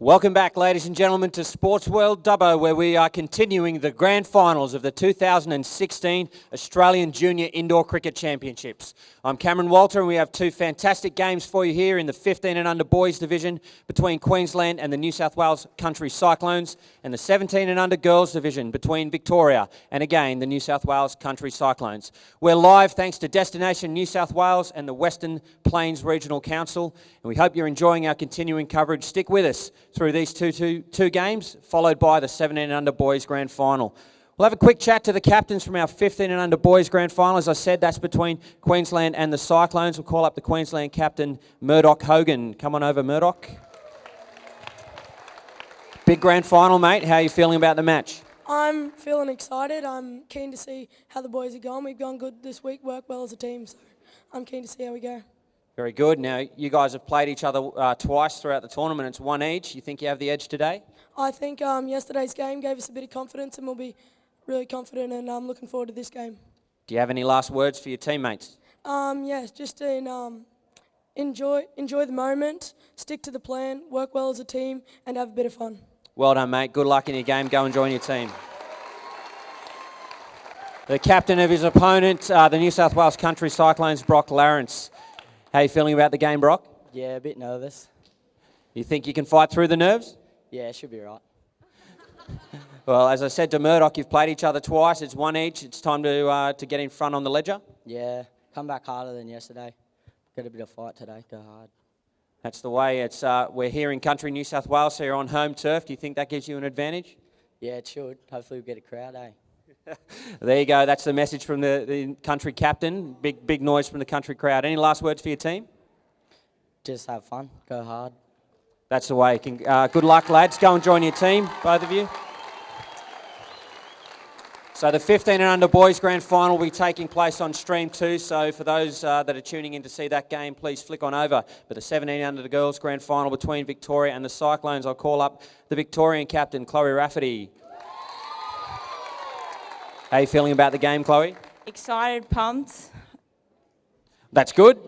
Welcome back, ladies and gentlemen, to Sports World Dubbo, where we are continuing the grand finals of the 2016 Australian Junior Indoor Cricket Championships. I'm Cameron Walter, and we have two fantastic games for you here in the 15 and under boys division between Queensland and the New South Wales Country Cyclones, and the 17 and under girls division between Victoria and, again, the New South Wales Country Cyclones. We're live thanks to Destination New South Wales and the Western Plains Regional Council, and we hope you're enjoying our continuing coverage. Stick with us through these two games, followed by the 17 and under boys grand final. We'll have a quick chat to the captains from our 15 and under boys grand final. As I said, that's between Queensland and the Cyclones. We'll call up the Queensland captain, Murdoch Hogan. Come on over, Murdoch. Big grand final, mate. How are you feeling about the match? I'm feeling excited. I'm keen to see how the boys are going. We've gone good this week, worked well as a team, so I'm keen to see how we go. Very good. Now, you guys have played each other twice throughout the tournament. It's one each. You think you have the edge today? I think yesterday's game gave us a bit of confidence, and we'll be really confident, and I'm looking forward to this game. Do you have any last words for your teammates? Yes, just enjoy the moment, stick to the plan, work well as a team, and have a bit of fun. Well done, mate. Good luck in your game. Go and join your team. The captain of his opponent, the New South Wales Country Cyclones, Brock Lawrence. How are you feeling about the game, Brock? Yeah, a bit nervous. You think you can fight through the nerves? Yeah, should be right. Well, as I said to Murdoch, you've played each other twice. It's one each. It's time to get in front on the ledger. Yeah, come back harder than yesterday. Get a bit of fight today. Go hard. That's the way. It's we're here in country New South Wales, so you're on home turf. Do you think that gives you an advantage? Yeah, it should. Hopefully we'll get a crowd, eh? There you go. That's the message from the country captain. Big noise from the country crowd. Any last words for your team? Just have fun. Go hard. That's the way. Good luck, lads. Go and join your team, both of you. So the 15 and under boys grand final will be taking place on Stream 2. So for those that are tuning in to see that game, please flick on over. But the 17 under the girls grand final between Victoria and the Cyclones, I'll call up the Victorian captain, Chloe Rafferty. How are you feeling about the game, Chloe? Excited, pumped. That's good.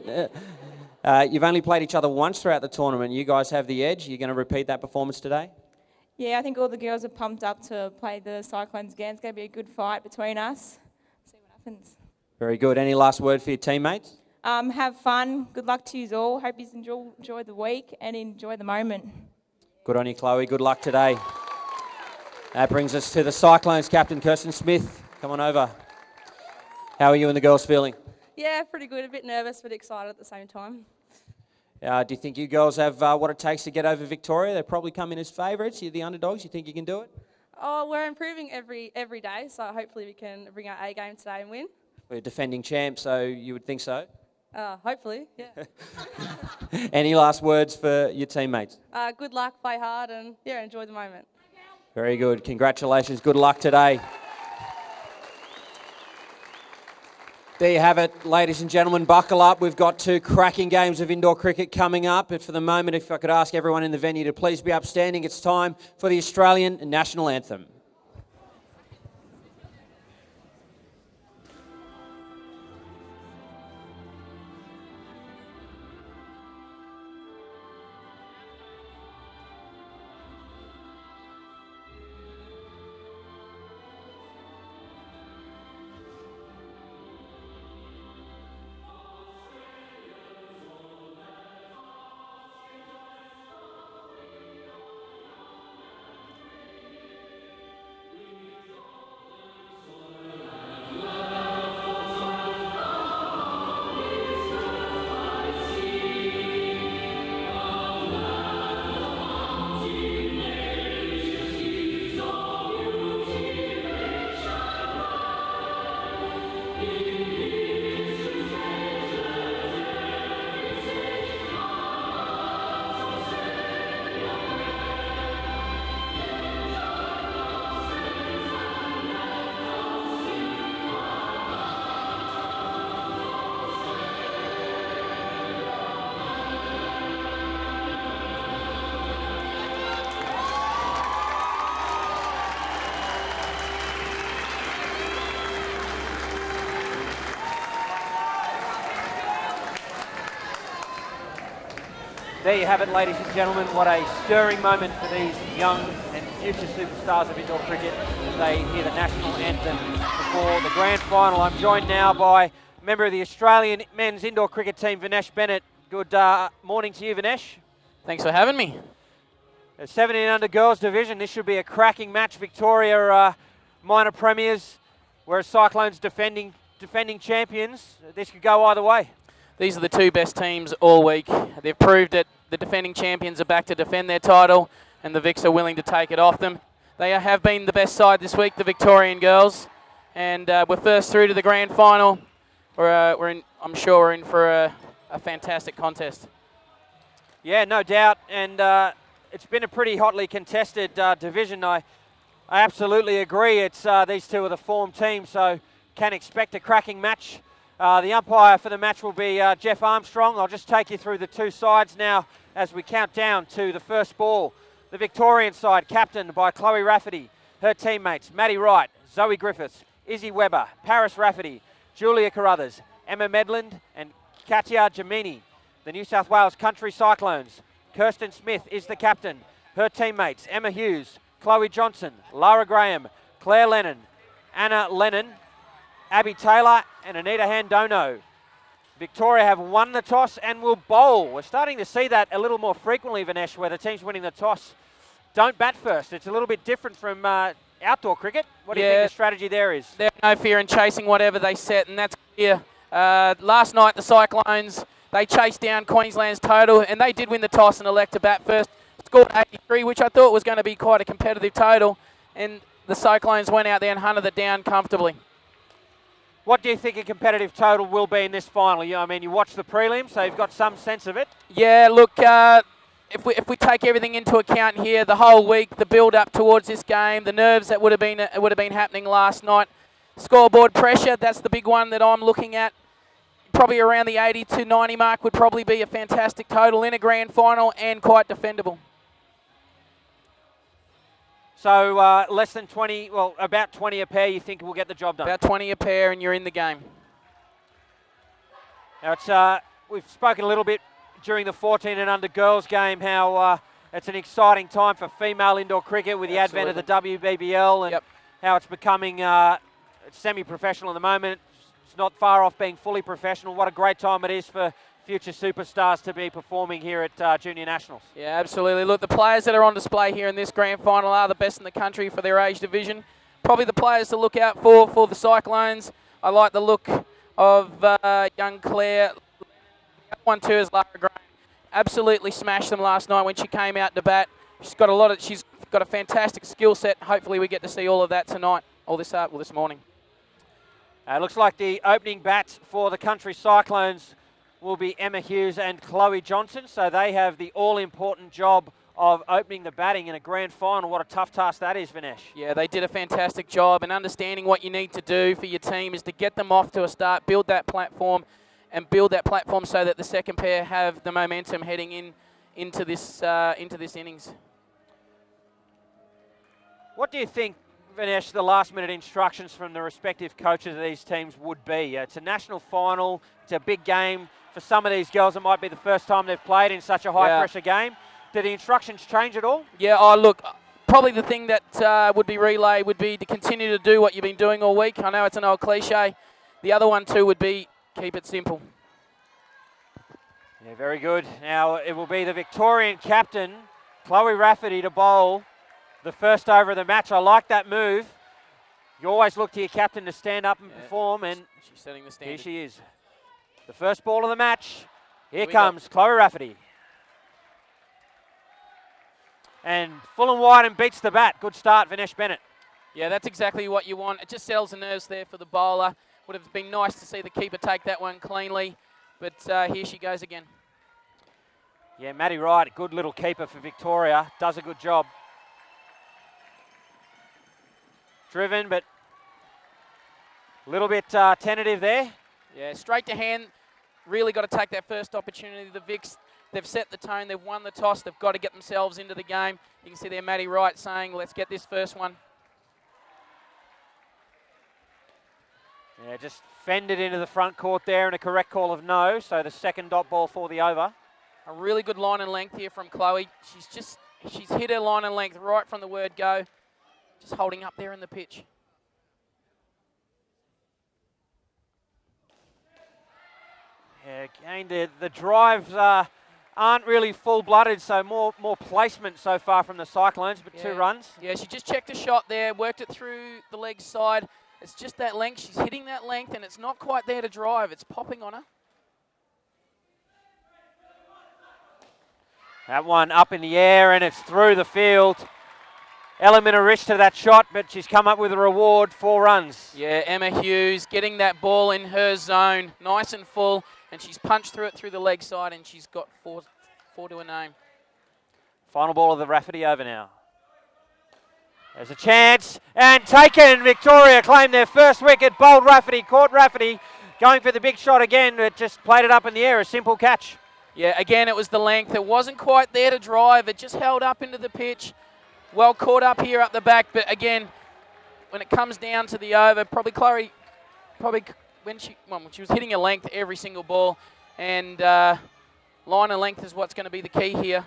You've only played each other once throughout the tournament. You guys have the edge. You're going to repeat that performance today? Yeah, I think all the girls are pumped up to play the Cyclones again. It's going to be a good fight between us. See what happens. Very good. Any last word for your teammates? Have fun. Good luck to you all. Hope you enjoy the week and enjoy the moment. Good on you, Chloe. Good luck today. That brings us to the Cyclones captain, Kirsten Smith. Come on over. How are you and the girls feeling? Yeah, pretty good. A bit nervous, but excited at the same time. Do you think you girls have what it takes to get over Victoria? They probably come in as favourites. You're the underdogs. You think you can do it? Oh, we're improving every day, so hopefully we can bring our A game today and win. We're defending champs, so you would think so. Hopefully, yeah. Any last words for your teammates? Good luck, play hard, and yeah, enjoy the moment. Very good. Congratulations. Good luck today. There you have it, ladies and gentlemen. Buckle up. We've got two cracking games of indoor cricket coming up. But for the moment, if I could ask everyone in the venue to please be upstanding, it's time for the Australian National Anthem. There you have it, ladies and gentlemen. What a stirring moment for these young and future superstars of indoor cricket as they hear the national anthem before the grand final. I'm joined now by a member of the Australian men's indoor cricket team, Vinesh Bennett. Good morning to you, Vinesh. Thanks for having me. The 17 under girls division, this should be a cracking match. Victoria minor premiers, whereas Cyclones defending champions. This could go either way. These are the two best teams all week. They've proved that the defending champions are back to defend their title, and the VICs are willing to take it off them. They have been the best side this week, the Victorian girls, and we're first through to the grand final. I'm sure we're in for a fantastic contest. Yeah, no doubt, and it's been a pretty hotly contested division. I absolutely agree. It's these two are the form teams, so can expect a cracking match. The umpire for the match will be Jeff Armstrong. I'll just take you through the two sides now as we count down to the first ball. The Victorian side, captained by Chloe Rafferty. Her teammates, Maddie Wright, Zoe Griffiths, Izzy Webber, Paris Rafferty, Julia Carruthers, Emma Medland and Katia Jamini. The New South Wales Country Cyclones, Kirsten Smith is the captain. Her teammates, Emma Hughes, Chloe Johnson, Lara Graham, Claire Lennon, Anna Lennon, Abby Taylor and Anita Handono. Victoria have won the toss and will bowl. We're starting to see that a little more frequently, Vinesh, where the teams winning the toss don't bat first. It's a little bit different from outdoor cricket. What do you think the strategy there is? There's no fear in chasing whatever they set, and that's clear. Last night, the Cyclones, they chased down Queensland's total, and they did win the toss and elect to bat first. Scored 83, which I thought was going to be quite a competitive total, and the Cyclones went out there and hunted it down comfortably. What do you think a competitive total will be in this final? I mean, you watched the prelims, so you've got some sense of it. Yeah, look, if we take everything into account here, the whole week, the build-up towards this game, the nerves that would have been happening last night, scoreboard pressure, that's the big one that I'm looking at. Probably around the 80 to 90 mark would probably be a fantastic total in a grand final and quite defendable. So less than 20, well, about 20 a pair, you think will get the job done? About 20 a pair and you're in the game. Now it's, we've spoken a little bit during the 14 and under girls game how it's an exciting time for female indoor cricket with the advent of the WBBL and how it's becoming semi-professional at the moment. It's not far off being fully professional. What a great time it is for future superstars to be performing here at Junior Nationals. Yeah, absolutely. Look, the players that are on display here in this grand final are the best in the country for their age division. Probably the players to look out for the Cyclones. I like the look of young Claire. The other one too is Lara Graham. Absolutely smashed them last night when she came out to bat. She's got a fantastic skill set. Hopefully we get to see all of that tonight, this morning. Looks like the opening bats for the Country Cyclones will be Emma Hughes and Chloe Johnson. So they have the all-important job of opening the batting in a grand final. What a tough task that is, Vinesh. Yeah, they did a fantastic job, and understanding what you need to do for your team is to get them off to a start, build that platform so that the second pair have the momentum heading into this innings. What do you think, Vinesh, the last-minute instructions from the respective coaches of these teams would be? It's a national final. It's a big game. For some of these girls, it might be the first time they've played in such a high-pressure game. Do the instructions change at all? Yeah, look, probably the thing that would be relayed would be to continue to do what you've been doing all week. I know it's an old cliche. The other one, too, would be keep it simple. Yeah, very good. Now, it will be the Victorian captain, Chloe Rafferty, to bowl the first over of the match. I like that move. You always look to your captain to stand up and perform, and she's setting the standard. Here she is. The first ball of the match. Here comes Chloe Rafferty. And full and wide and beats the bat. Good start, Vinesh Bennett. Yeah, that's exactly what you want. It just settles the nerves there for the bowler. Would have been nice to see the keeper take that one cleanly, but here she goes again. Yeah, Maddie Wright, good little keeper for Victoria. Does a good job. Driven, but a little bit tentative there. Yeah, straight to hand. Really got to take that first opportunity. The VICs, they've set the tone. They've won the toss. They've got to get themselves into the game. You can see there Maddie Wright saying, let's get this first one. Yeah, just fended into the front court there and a correct call of no. So the second dot ball for the over. A really good line and length here from Chloe. She's hit her line and length right from the word go. Just holding up there in the pitch. Yeah, again, the drives aren't really full-blooded, so more placement so far from the Cyclones, but 2 runs. Yeah, she just checked a shot there, worked it through the leg side. It's just that length. She's hitting that length, and it's not quite there to drive. It's popping on her. That one up in the air, and it's through the field. Element of risk to that shot, but she's come up with a reward, 4 runs. Yeah, Emma Hughes getting that ball in her zone, nice and full, and she's punched through it through the leg side, and she's got 4 to her name. Final ball of the Rafferty over now. There's a chance, and taken. Victoria claim their first wicket. Bowled Rafferty, caught Rafferty, going for the big shot again, but just played it up in the air, a simple catch. Yeah, again, it was the length. It wasn't quite there to drive. It just held up into the pitch. Well caught up here up the back, but again, when it comes down to the over, Chloe, when she was hitting a length every single ball, and line and length is what's going to be the key here.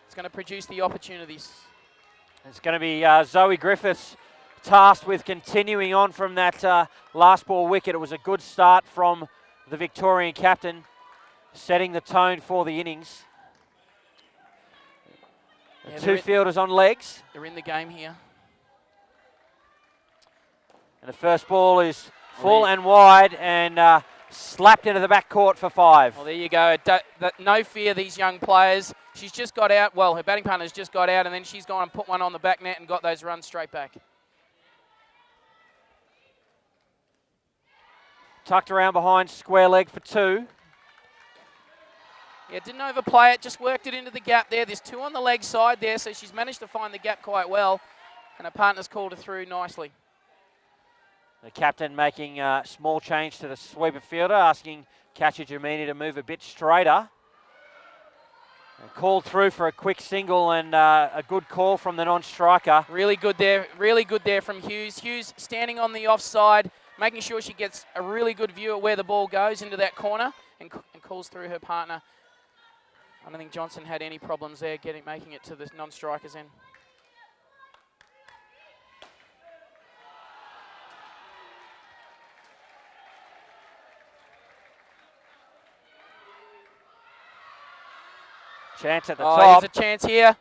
It's going to produce the opportunities. It's going to be Zoe Griffiths tasked with continuing on from that last ball wicket. It was a good start from the Victorian captain, setting the tone for the innings. Yeah, 2 fielders on legs. They're in the game here. And the first ball is full and wide and slapped into the back court for 5. Well, there you go. No fear, these young players. She's just got out. Well, her batting partner's just got out, and then she's gone and put one on the back net and got those runs straight back. Tucked around behind, square leg for 2. Yeah, didn't overplay it, just worked it into the gap there. There's 2 on the leg side there, so she's managed to find the gap quite well, and her partner's called her through nicely. The captain making a small change to the sweeper fielder, asking catcher Jamini to move a bit straighter. And called through for a quick single and a good call from the non-striker. Really good there from Hughes. Hughes standing on the offside, making sure she gets a really good view of where the ball goes into that corner and calls through her partner. I don't think Johnson had any problems there making it to the non-strikers end. Chance at the top. There's a chance here.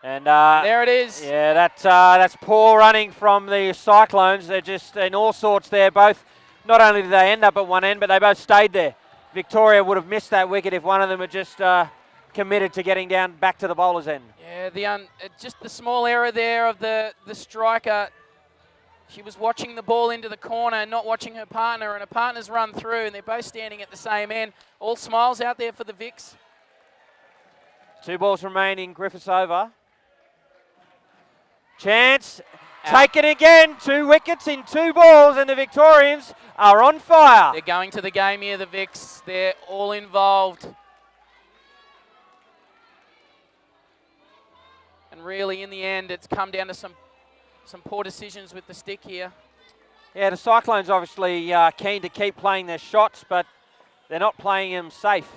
And there it is. Yeah, that's poor running from the Cyclones. They're just in all sorts there. Both, not only did they end up at one end, but they both stayed there. Victoria would have missed that wicket if one of them had just committed to getting down back to the bowler's end. Yeah, just the small error there of the striker. She was watching the ball into the corner and not watching her partner, and her partner's run through, and they're both standing at the same end. All smiles out there for the Vics. 2 balls remaining, Griffiths over. Chance, taken again, 2 wickets in 2 balls, and the Victorians are on fire. They're going to the game here, the Vics. They're all involved. And really, in the end, it's come down to some poor decisions with the stick here. Yeah, the Cyclones obviously keen to keep playing their shots, but they're not playing them safe.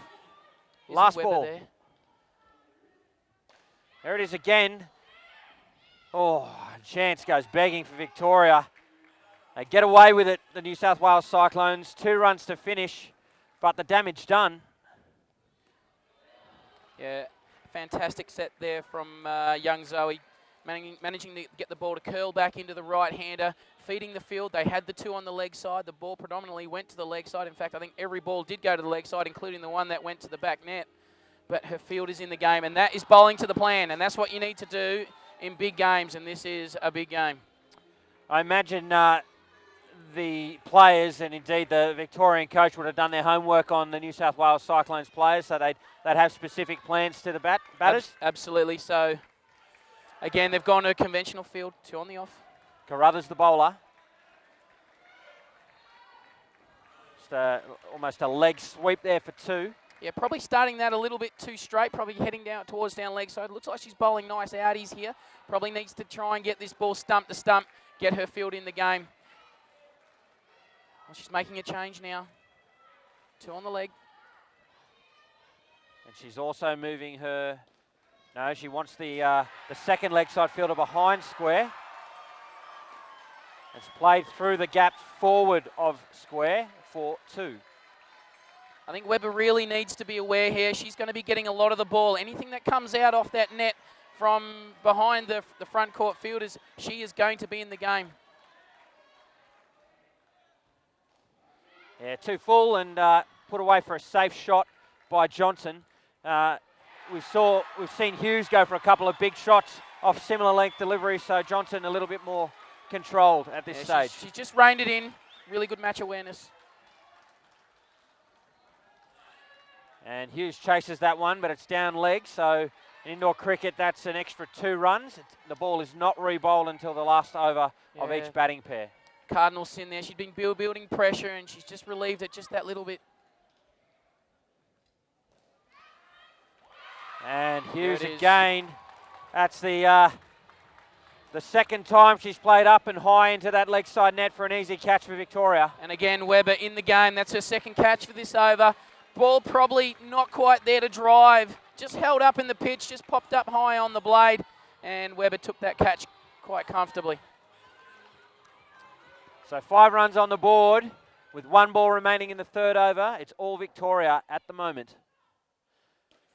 Last ball. There it is again. Oh, chance goes begging for Victoria. They get away with it, the New South Wales Cyclones. 2 runs to finish, but the damage done. Yeah, fantastic set there from young Zoe. Managing to get the ball to curl back into the right-hander, feeding the field. They had the 2 on the leg side. The ball predominantly went to the leg side. In fact, I think every ball did go to the leg side, including the one that went to the back net. But her field is in the game, and that is bowling to the plan, and that's what you need to do in big games, and this is a big game. I imagine the players and indeed the Victorian coach would have done their homework on the New South Wales Cyclones players, so they'd have specific plans to the batters. Absolutely. So, again, they've gone to a conventional field, 2 on the off. Carruthers the bowler. Just almost a leg sweep there for 2. Yeah, probably starting that a little bit too straight, probably heading down towards down leg side. Looks like she's bowling nice outies here. Probably needs to try and get this ball stump to stump, get her field in the game. Well, she's making a change now. 2 on the leg. And she's also moving her, no, she wants the second leg side fielder behind square. It's played through the gap forward of square for 2. I think Weber really needs to be aware here. She's going to be getting a lot of the ball. Anything that comes out off that net from behind the front court fielders, she is going to be in the game. Yeah, 2 full and put away for a safe shot by Johnson. We've seen Hughes go for a couple of big shots off similar length delivery, so Johnson a little bit more controlled at this stage. She's just reined it in. Really good match awareness. And Hughes chases that one, but it's down leg, so in indoor cricket, that's an extra 2 runs. The ball is not re-bowled until the last over of each batting pair. Cardinals in there. She's been building pressure, and she's just relieved it just that little bit. And Hughes again. That's the second time she's played up and high into that leg side net for an easy catch for Victoria. And again, Weber in the game. That's her second catch for this over. Ball probably not quite there to drive. Just held up in the pitch, just popped up high on the blade, and Weber took that catch quite comfortably. So 5 runs on the board with 1 ball remaining in the 3rd over. It's all Victoria at the moment.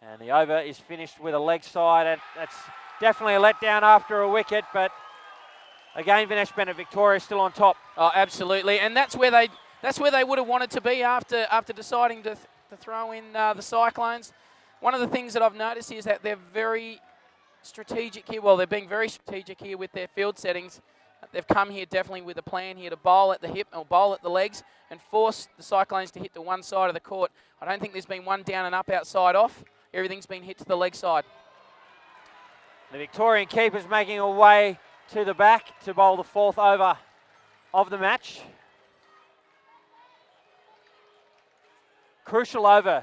And the over is finished with a leg side. That's definitely a letdown after a wicket, but again, Vinesh Bennett, Victoria still on top. Oh, absolutely, and that's where they would have wanted to be after deciding to throw in the Cyclones. One of the things that I've noticed is that they're very strategic here. Well, they're being very strategic here with their field settings. They've come here definitely with a plan here to bowl at the hip or bowl at the legs and force the Cyclones to hit to one side of the court. I don't think there's been one down and up outside off. Everything's been hit to the leg side. The Victorian keeper's making her way to the back to bowl the 4th over of the match. Crucial over.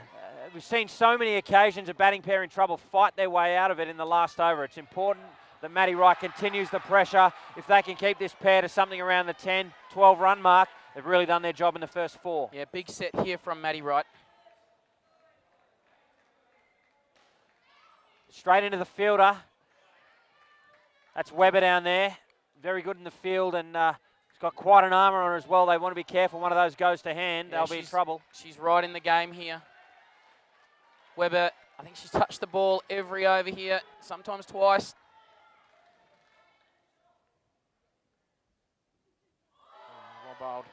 We've seen so many occasions a batting pair in trouble fight their way out of it in the last over. It's important that Maddie Wright continues the pressure. If they can keep this pair to something around the 10, 12 run mark, they've really done their job in the first 4. Yeah, big set here from Maddie Wright. Straight into the fielder. That's Weber down there. Very good in the field, and he's got quite an armour on her as well. They want to be careful. One of those goes to hand. Yeah, they'll be in trouble. She's right in the game here. Weber, I think she's touched the ball every over here, sometimes twice. Well bowled.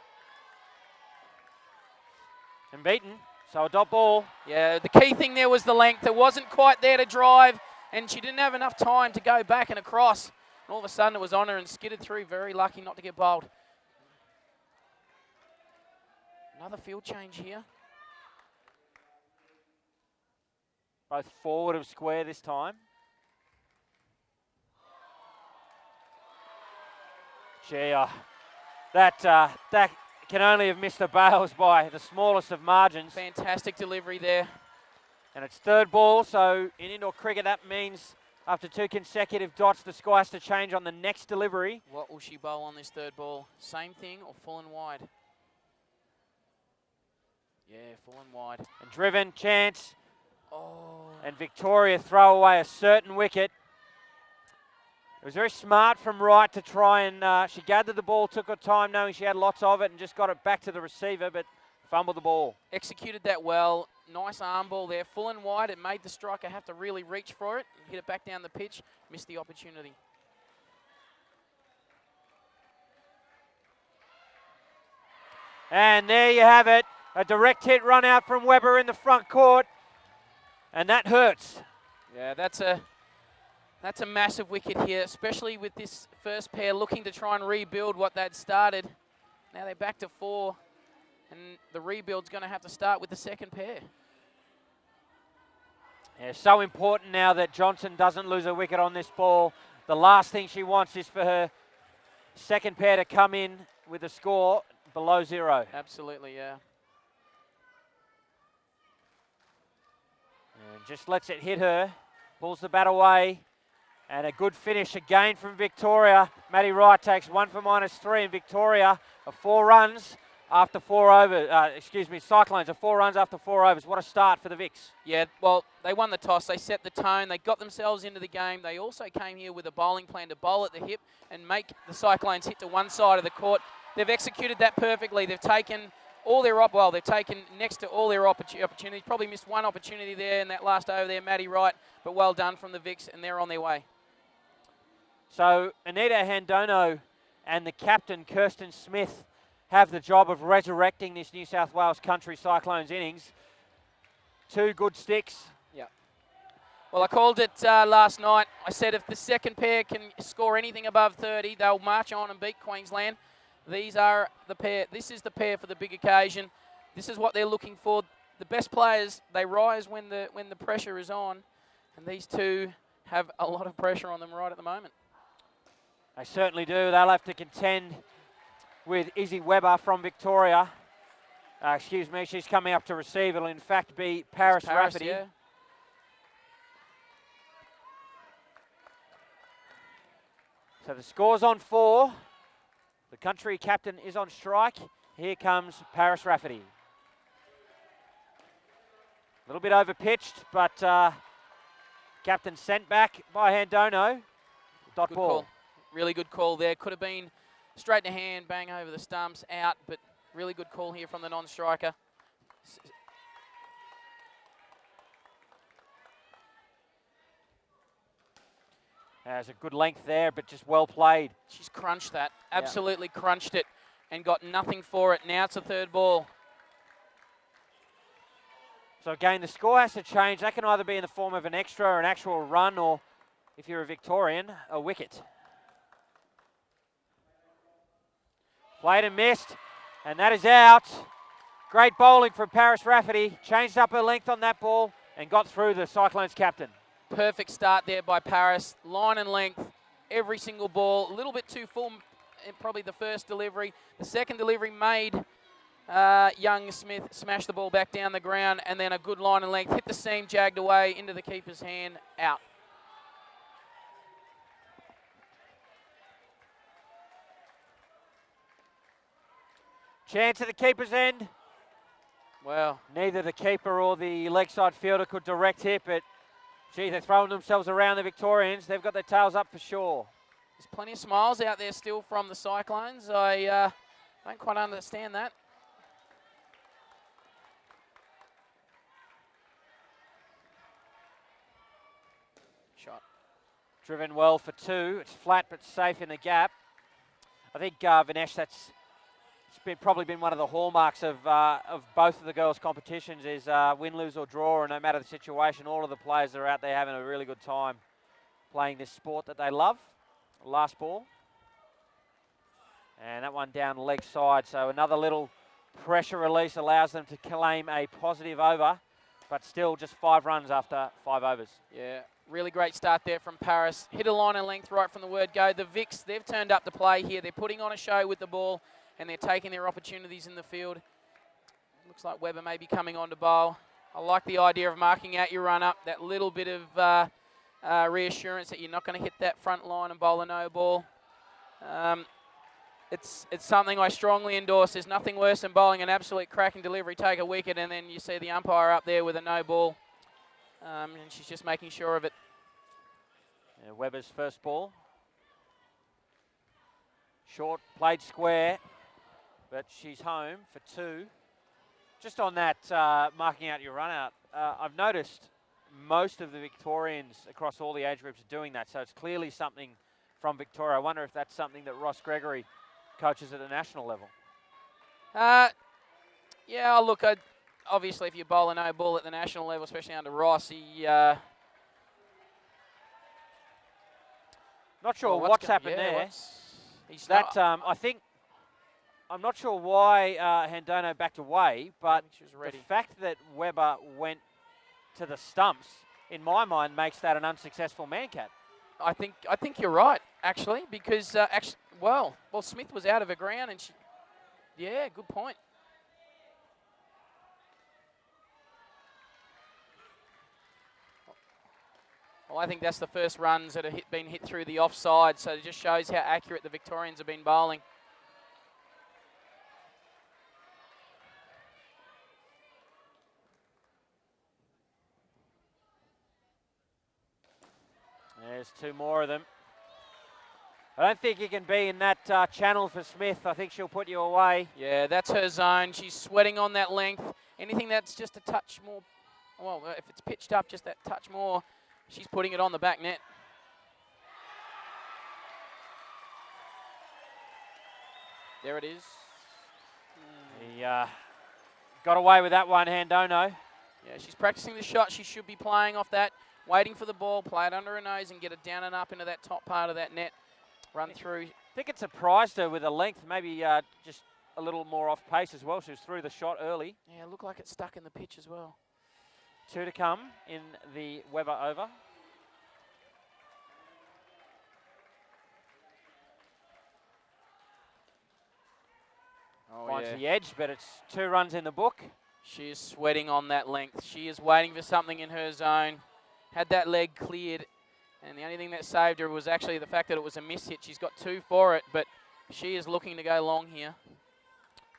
And beaten. So a dot ball. Yeah, the key thing there was the length. It wasn't quite there to drive, and she didn't have enough time to go back and across. And all of a sudden it was on her and skidded through. Very lucky not to get bowled. Another field change here. Both forward of square this time. Gee, that can only have missed the bails by the smallest of margins. Fantastic delivery there. And it's 3rd ball, so in indoor cricket that means after 2 consecutive dots the score has to change on the next delivery. What will she bowl on this 3rd ball? Same thing or full and wide? Yeah, full and wide. And driven, chance. Oh. And Victoria throw away a certain wicket. It was very smart from Wright to try and, she gathered the ball, took her time knowing she had lots of it and just got it back to the receiver, but fumbled the ball. Executed that well. Nice arm ball there. Full and wide. It made the striker have to really reach for it and hit it back down the pitch. Missed the opportunity. And there you have it. A direct hit run out from Weber in the front court. And that hurts. Yeah, that's a massive wicket here, especially with this first pair looking to try and rebuild what they'd started. Now they're back to 4, and the rebuild's going to have to start with the second pair. Yeah, so important now that Johnson doesn't lose a wicket on this ball. The last thing she wants is for her second pair to come in with a score below 0. Absolutely, yeah. And just lets it hit her, pulls the bat away, and a good finish again from Victoria. Maddie Wright takes 1 for -3, and Victoria of 4 runs after 4 overs. Cyclones are 4 runs after 4 overs. What a start for the VICs. Yeah, well, they won the toss. They set the tone. They got themselves into the game. They also came here with a bowling plan to bowl at the hip and make the Cyclones hit to one side of the court. They've executed that perfectly. They've taken all their they've taken next to all their opportunities. Probably missed one opportunity there in that last over there, Matty Wright, but well done from the VICs, and they're on their way. So Anita Handono and the captain, Kirsten Smith, have the job of resurrecting this New South Wales Country Cyclones innings. 2 good sticks. Yeah. Well, I called it last night. I said if the second pair can score anything above 30, they'll march on and beat Queensland. These are the pair. This is the pair for the big occasion. This is what they're looking for. The best players, they rise when the pressure is on, and these two have a lot of pressure on them right at the moment. They certainly do. They'll have to contend with Izzy Weber from Victoria. She's coming up to receive. It'll in fact be Paris Rafferty. Yeah. So the score's on 4. The country captain is on strike. Here comes Paris Rafferty. A little bit over-pitched, but captain sent back by Handono. Dot Good ball. call. Really good call there. Could have been straight to hand, bang over the stumps, out, but really good call here from the non-striker. There's a good length there, but just well played. She's crunched that, absolutely crunched it, and got nothing for it. Now it's a 3rd ball. So again, the score has to change. That can either be in the form of an extra or an actual run, or if you're a Victorian, a wicket. Played and missed, and that is out. Great bowling from Paris Rafferty. Changed up her length on that ball and got through the Cyclones captain. Perfect start there by Paris. Line and length, every single ball. A little bit too full in probably the first delivery. The second delivery made young Smith smash the ball back down the ground, and then a good line and length. Hit the seam, jagged away into the keeper's hand, out. Chance at the keeper's end. Well, Neither the keeper or the leg side fielder could direct hit, but gee, they're throwing themselves around the Victorians. They've got their tails up for sure. there's plenty of smiles out there still from the Cyclones. I don't quite understand that. Shot. Driven well for 2. It's flat but safe in the gap. I think Vinesh, probably been one of the hallmarks of both of the girls' competitions is win, lose or draw, and no matter the situation, all of the players are out there having a really good time playing this sport that they love. Last ball. And that one down leg side, so another little pressure release allows them to claim a positive over, but still just 5 runs after 5 overs. Yeah, really great start there from Paris. Hit a line and length right from the word go. The VICs, they've turned up to play here. They're putting on a show with the ball, and they're taking their opportunities in the field. Looks like Weber may be coming on to bowl. I like the idea of marking out your run up, that little bit of reassurance that you're not going to hit that front line and bowl a no ball. It's something I strongly endorse. There's nothing worse than bowling an absolute cracking delivery, take a wicket, and then you see the umpire up there with a no ball. And she's just making sure of it. Yeah, Weber's first ball. Short, played square, but she's home for 2. Just on that, marking out your run out, I've noticed most of the Victorians across all the age groups are doing that, so it's clearly something from Victoria. I wonder if that's something that Ross Gregory coaches at a national level. Yeah, look, obviously if you bowl a no ball at the national level, especially under Ross, he... Not sure what's happened there. I think, I'm not sure why Handono backed away, but the fact that Weber went to the stumps, in my mind, makes that an unsuccessful man-cat. I think you're right, actually, because well, Smith was out of her ground, and yeah, good point. Well, I think that's the first runs that have been hit through the offside, so it just shows how accurate the Victorians have been bowling. There's two more of them. I don't think you can be in that channel for Smith. I think she'll put you away. Yeah, that's her zone. She's sweating on that length. Anything that's just a touch more, well, if it's pitched up just that touch more, she's putting it on the back net. There it is. He got away with that one, Handono. Yeah, she's practicing the shot. She should be playing off that, waiting for the ball, play it under her nose and get it down and up into that top part of that net. Run through. I think it surprised her with the length, maybe just a little more off pace as well. She was through the shot early. Yeah, it looked like it stuck in the pitch as well. Two to come in the Weber over. Oh, Finds yeah. the edge, but it's 2 runs in the book. She is sweating on that length. She is waiting for something in her zone. Had that leg cleared, and the only thing that saved her was actually the fact that it was a miss hit. She's got 2 for it, but she is looking to go long here.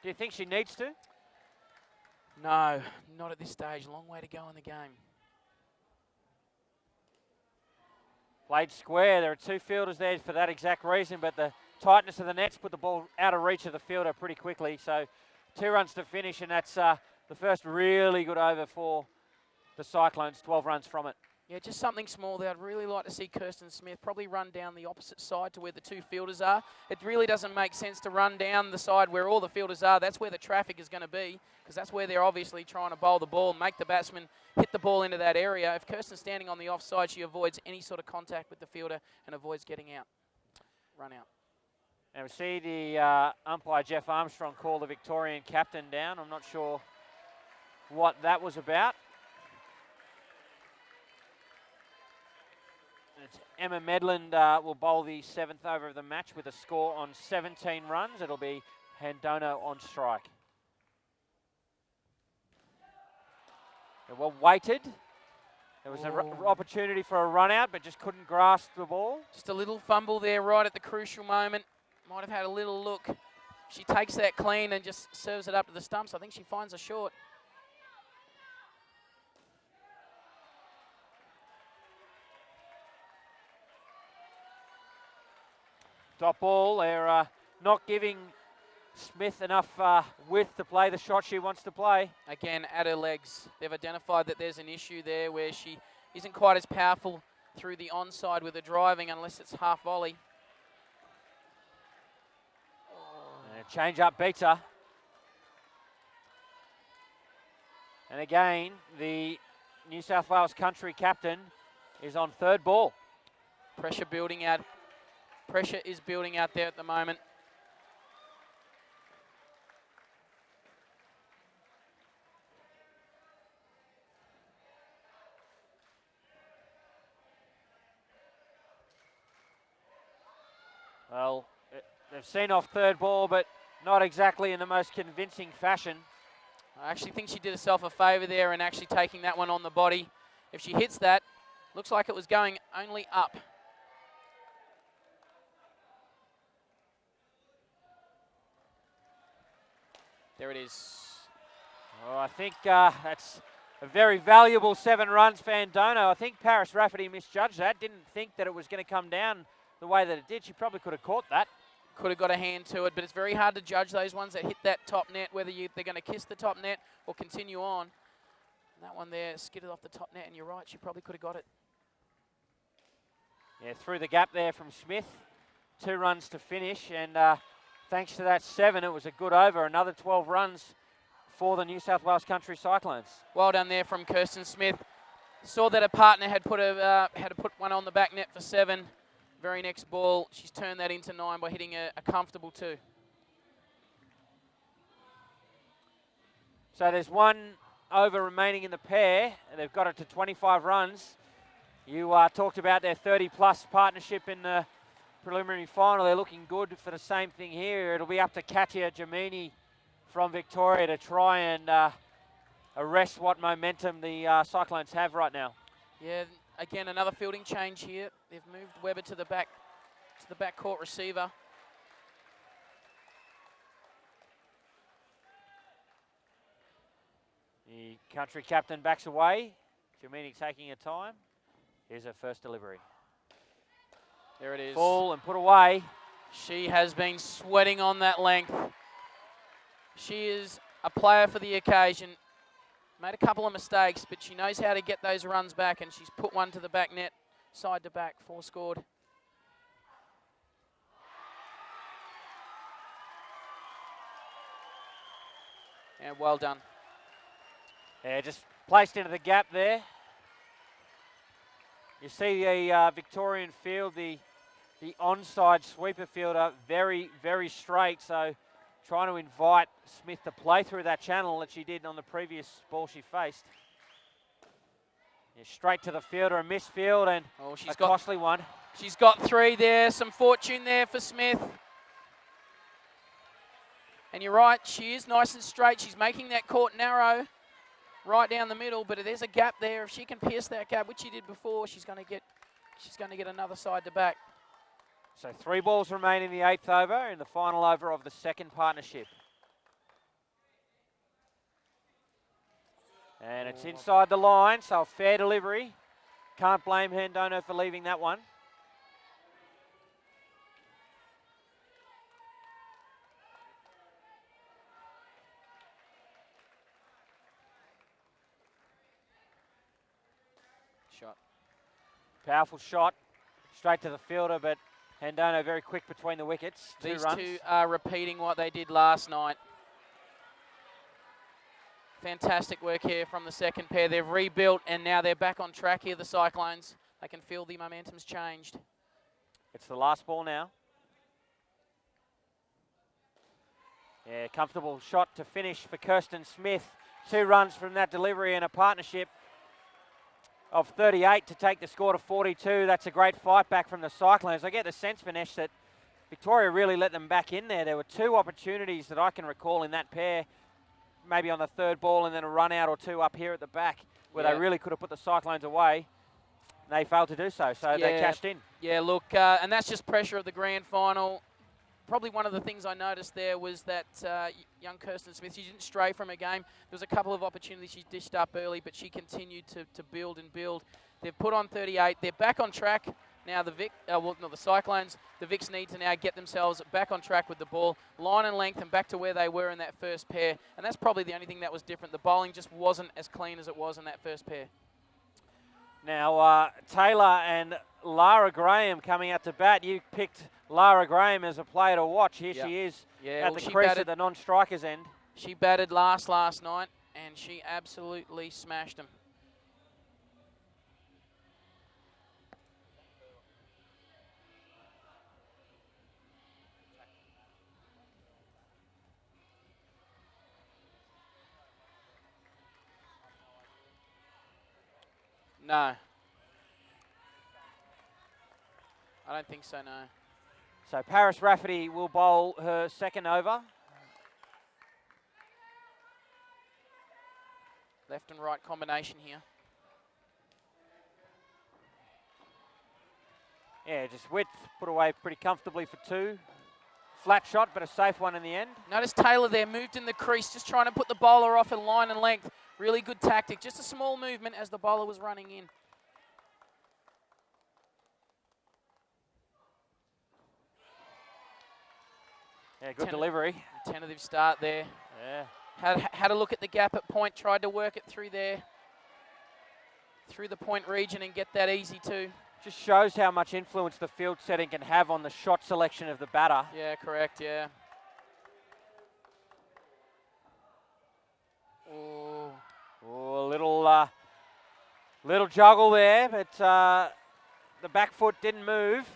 Do you think she needs to? No, not at this stage. Long way to go in the game. Played square. There are 2 fielders there for that exact reason, but the tightness of the nets put the ball out of reach of the fielder pretty quickly. So 2 runs to finish, and that's the first really good over for the Cyclones, 12 runs from it. Yeah, just something small there. I'd really like to see Kirsten Smith probably run down the opposite side to where the 2 fielders are. It really doesn't make sense to run down the side where all the fielders are. That's where the traffic is going to be, because that's where they're obviously trying to bowl the ball, make the batsman hit the ball into that area. If Kirsten's standing on the offside, she avoids any sort of contact with the fielder and avoids getting out, run out. And we see the umpire Jeff Armstrong call the Victorian captain down. I'm not sure what that was about. It's Emma Medland will bowl the 7th over of the match with a score on 17 runs. It'll be Handono on strike. They were weighted. There was an opportunity for a run out, but just couldn't grasp the ball. Just a little fumble there right at the crucial moment. Might have had a little look. She takes that clean and just serves it up to the stumps. I think she finds a short. Top ball, they're not giving Smith enough width to play the shot she wants to play. Again, at her legs. They've identified that there's an issue there where she isn't quite as powerful through the onside with the driving unless it's half volley. Change up beats her. And again, the New South Wales country captain is on 3rd ball. Pressure building out. Pressure is building out there at the moment. Well, they've seen off 3rd ball, but not exactly in the most convincing fashion. I actually think she did herself a favour there and actually taking that one on the body. If she hits that, looks like it was going only up. There it is. Oh, I think that's a very valuable 7 runs for Handono. I think Paris Rafferty misjudged that. Didn't think that it was going to come down the way that it did. She probably could have caught that. Could have got a hand to it, but it's very hard to judge those ones that hit that top net, whether they're going to kiss the top net or continue on. And that one there skidded off the top net, and you're right, she probably could have got it. Yeah, through the gap there from Smith. 2 runs to finish, and thanks to that 7, it was a good over. Another 12 runs for the New South Wales Country Cyclones. Well done there from Kirsten Smith. Saw that her partner had to put one on the back net for 7. Very next ball, she's turned that into 9 by hitting a comfortable 2. So there's 1 over remaining in the pair. They've got it to 25 runs. You talked about their 30-plus partnership in the preliminary final. They're looking good for the same thing here. It'll be up to Katia Jamini from Victoria to try and arrest what momentum the Cyclones have right now. Yeah, again, another fielding change here. They've moved Weber to the back court receiver. The country captain backs away. Jamini taking her time. Here's her first delivery. There it is. Full and put away. She has been sweating on that length. She is a player for the occasion. Made a couple of mistakes, but she knows how to get those runs back, and she's put one to the back net, side to back, 4 scored. And well done. Yeah, just placed into the gap there. You see the Victorian field, the onside sweeper fielder, very, very straight. So trying to invite Smith to play through that channel that she did on the previous ball she faced. Yeah, straight to the fielder, a missed field and a costly one. She's got 3 there, some fortune there for Smith. And you're right, she is nice and straight. She's making that court narrow right down the middle, but there's a gap there. If she can pierce that gap, which she did before, she's going to get another side to back. So 3 balls remain in the 8th over, in the final over of the second partnership. And it's inside the line, so a fair delivery. Can't blame Hendono for leaving that one. Shot. Powerful shot, straight to the fielder, but Hendono very quick between the wickets. These 2 runs. 2 are repeating what they did last night. Fantastic work here from the second pair. They've rebuilt and now they're back on track here, the Cyclones. They can feel the momentum's changed. It's the last ball now. Yeah, comfortable shot to finish for Kirsten Smith. 2 runs from that delivery and a partnership of 38 to take the score to 42. That's a great fight back from the Cyclones. I get the sense, Vinesh, that Victoria really let them back in there. There were 2 opportunities that I can recall in that pair, maybe on the 3rd ball and then a run out or 2 up here at the back where they really could have put the Cyclones away. They failed to do so, so they cashed in. Yeah, look, and that's just pressure of the grand final. Probably one of the things I noticed there was that young Kirsten Smith, she didn't stray from her game. There was a couple of opportunities she dished up early, but she continued to build and build. They've put on 38. They're back on track. Now the the Cyclones, the Vics need to now get themselves back on track with the ball, line and length, and back to where they were in that first pair. And that's probably the only thing that was different. The bowling just wasn't as clean as it was in that first pair. Now, Taylor and Lara Graham coming out to bat. You picked Lara Graham as a player to watch. Here she is at the crease at the non-strikers end. She batted last night, and she absolutely smashed them. No. I don't think so, no. So Paris Rafferty will bowl her second over. Left and right combination here. Yeah, just width, put away pretty comfortably for 2. Flat shot, but a safe one in the end. Notice Taylor there, moved in the crease, just trying to put the bowler off in line and length. Really good tactic, just a small movement as the bowler was running in. Yeah, good delivery. Tentative start there. Yeah. Had a look at the gap at point, tried to work it through there, through the point region and get that easy too. Just shows how much influence the field setting can have on the shot selection of the batter. Yeah, correct, yeah. Oh, a little juggle there, but the back foot didn't move.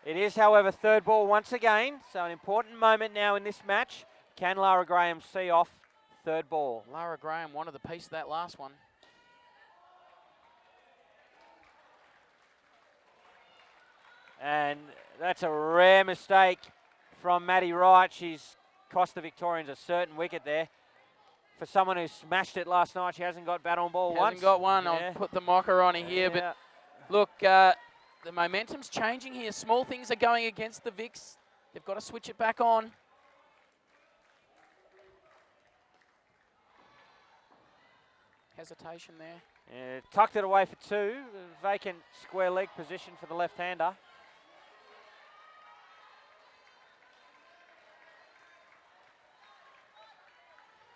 It is, however, 3rd ball once again, so an important moment now in this match. Can Lara Graham see off 3rd ball? Lara Graham wanted the piece of that last one. And that's a rare mistake from Maddie Wright. She's cost the Victorians a certain wicket there. For someone who smashed it last night, she hasn't got bat on ball once. Hasn't got one. Yeah. I'll put the mocker on it here. But look, the momentum's changing here. Small things are going against the Vics. They've got to switch it back on. Hesitation there. Yeah, tucked it away for 2. Vacant square leg position for the left-hander.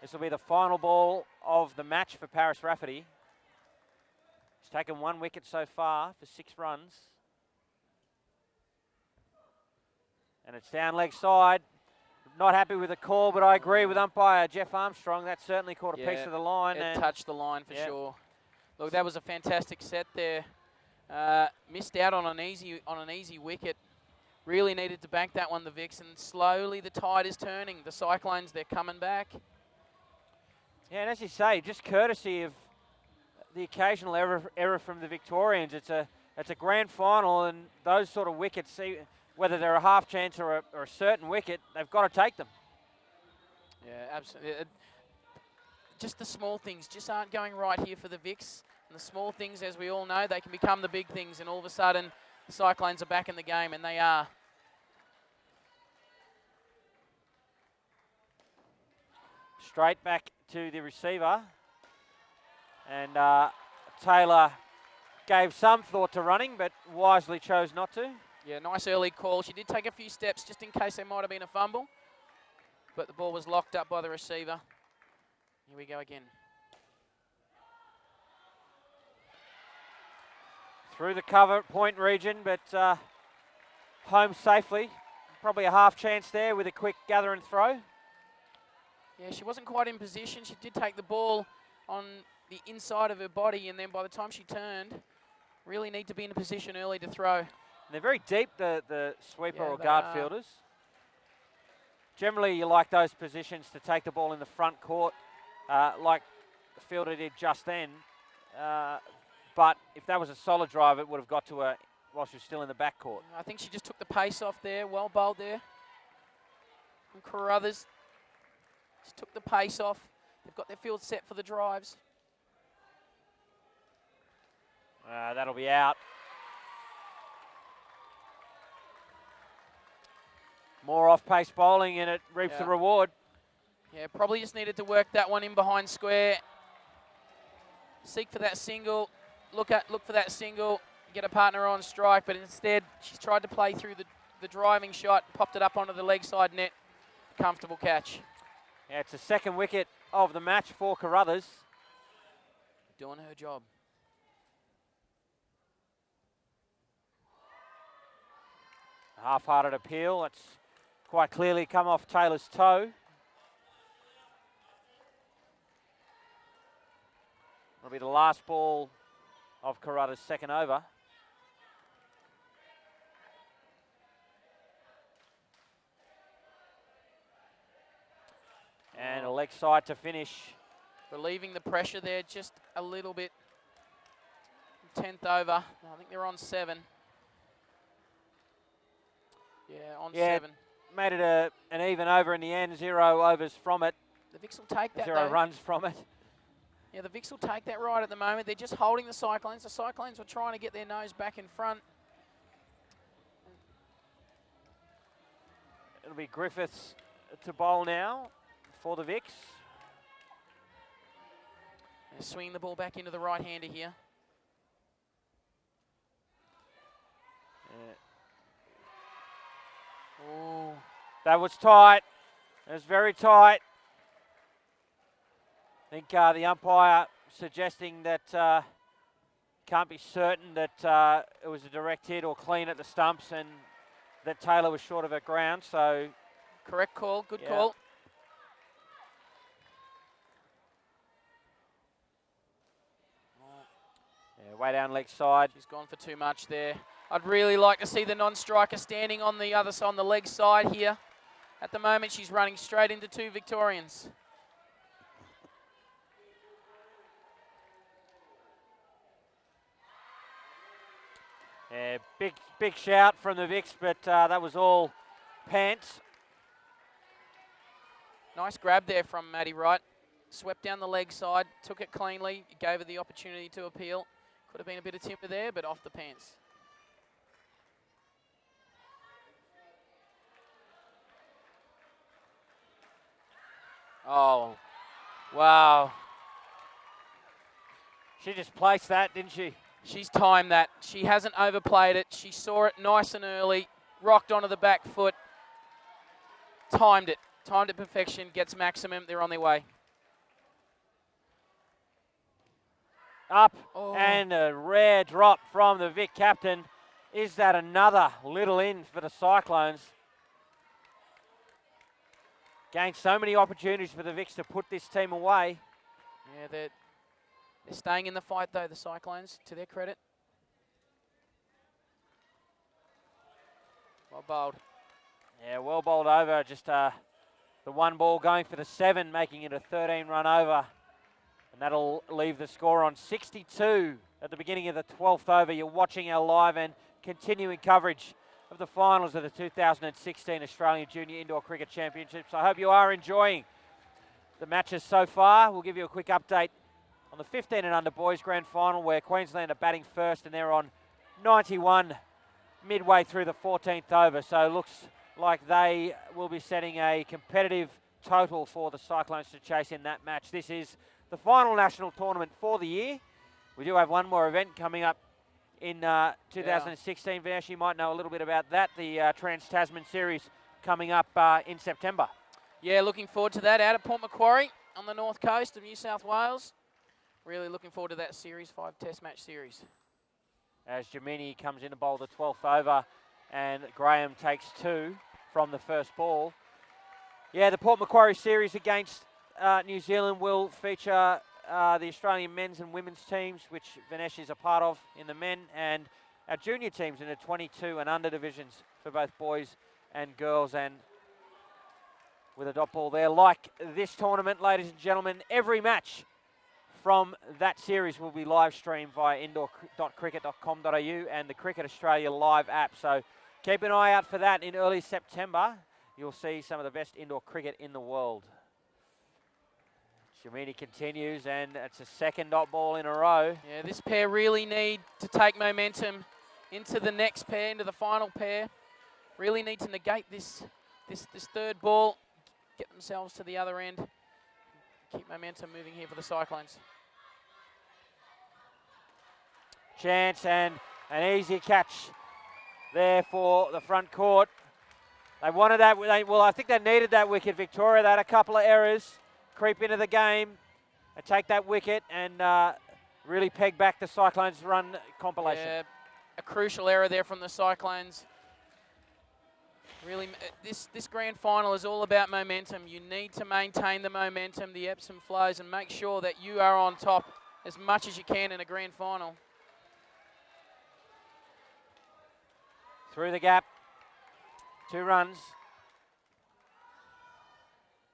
This will be the final ball of the match for Paris Rafferty. He's taken 1 wicket so far for 6 runs. And it's down leg side. Not happy with the call, but I agree with umpire Jeff Armstrong. That certainly caught a piece of the line. It touched the line for sure. Look, that was a fantastic set there. Missed out on an easy wicket. Really needed to bank that one, the Vics, and slowly the tide is turning. The Cyclones, they're coming back. Yeah, and as you say, just courtesy of the occasional error from the Victorians. It's a grand final, and those sort of wickets, whether they're a half chance or a certain wicket, they've got to take them. Yeah, absolutely. Just the small things just aren't going right here for the Vics. And the small things, as we all know, they can become the big things, and all of a sudden the Cyclones are back in the game, and they are. Straight back to the receiver. And Taylor gave some thought to running, but wisely chose not to. Yeah, nice early call. She did take a few steps just in case there might have been a fumble. But the ball was locked up by the receiver. Here we go again. Through the cover point region, but home safely. Probably a half chance there with a quick gather and throw. Yeah, she wasn't quite in position. She did take the ball on the inside of her body, and then by the time she turned, really need to be in a position early to throw. And they're very deep, the sweeper Yeah, or they guard are. fielders. Generally, you like those positions to take the ball in the front court, like the fielder did just then. But if that was a solid drive, it would have got to her while she was still in the back court. I think she just took the pace off there. Well bowled there from Carruthers. Just took the pace off. They've got their field set for the drives. That'll be out. More off-pace bowling, and it reaps the reward. Yeah, probably just needed to work that one in behind square. Seek for that single. Look for that single. Get a partner on strike, but instead she's tried to play through the driving shot, popped it up onto the leg side net. Comfortable catch. Yeah, it's the second wicket of the match for Carruthers. Doing her job. Half-hearted appeal. That's quite clearly come off Taylor's toe. It'll be the last ball of Carruthers' second over. And a leg side to finish. Relieving the pressure there just a little bit. 10th over. I think they're on 7. Yeah, on 7. Made it an even over in the end. 0 overs from it. The Vics will take that, 0 though. runs from it. Yeah, the Vics will take that right at the moment. They're just holding the Cyclones. The Cyclones were trying to get their nose back in front. It'll be Griffiths to bowl now for the Vics. They're swinging the ball back into the right-hander here. Ooh. That was tight. It was very tight. I think the umpire suggesting that can't be certain that it was a direct hit or clean at the stumps, and that Taylor was short of her ground. So correct call. Good call. Yeah, way down leg side. She's gone for too much there. I'd really like to see the non-striker standing on the other side, on the leg side here. At the moment, she's running straight into 2 Victorians. Yeah, big shout from the Vics, but that was all pants. Nice grab there from Maddie Wright. Swept down the leg side, took it cleanly, gave her the opportunity to appeal. Could have been a bit of timber there, but off the pants. Oh, wow. She just placed that, didn't she? She's timed that. She hasn't overplayed it. She saw it nice and early, rocked onto the back foot, timed it. Timed it perfection, gets maximum. They're on their way. up, Oh. and a rare drop from the VIC captain. Is that another little in for the Cyclones? Gained so many opportunities for the Vics to put this team away. Yeah, they're staying in the fight, though, the Cyclones, to their credit. Well bowled. Yeah, well bowled over. Just the one ball going for the 7, making it a 13-run over. And that'll leave the score on 62 at the beginning of the 12th over. You're watching our live and continuing coverage of the finals of the 2016 Australian Junior Indoor Cricket Championships. I hope you are enjoying the matches so far. We'll give you a quick update on the 15 and under boys grand final, where Queensland are batting first and they're on 91 midway through the 14th over. So it looks like they will be setting a competitive total for the Cyclones to chase in that match. This is the final national tournament for the year. We do have one more event coming up in 2016. Vanessa, you might know a little bit about that, the Trans-Tasman Series coming up in September. Yeah, looking forward to that out at Port Macquarie on the north coast of New South Wales. Really looking forward to that series, 5 test match series. As Jamini comes in to bowl the 12th over and Graham takes 2 from the first ball. Yeah, the Port Macquarie series against New Zealand will feature the Australian men's and women's teams, which Vanessa is a part of in the men, and our junior teams in the 22 and under divisions for both boys and girls. And with a dot ball there, like this tournament, ladies and gentlemen, every match from that series will be live streamed via indoor.cricket.com.au and the Cricket Australia live app. So keep an eye out for that in early September. You'll see some of the best indoor cricket in the world. Jamini continues, and it's a second dot ball in a row. Yeah, this pair really need to take momentum into the next pair, into the final pair. Really need to negate this third ball, get themselves to the other end. Keep momentum moving here for the Cyclones. Chance and an easy catch there for the front court. They wanted that. Well, I think they needed that wicket, Victoria. They had a couple of errors creep into the game and take that wicket and really peg back the Cyclones' run compilation. Yeah, a crucial error there from the Cyclones. Really, this grand final is all about momentum. You need to maintain the momentum, the ebbs and flows, and make sure that you are on top as much as you can in a grand final. Through the gap, 2 runs.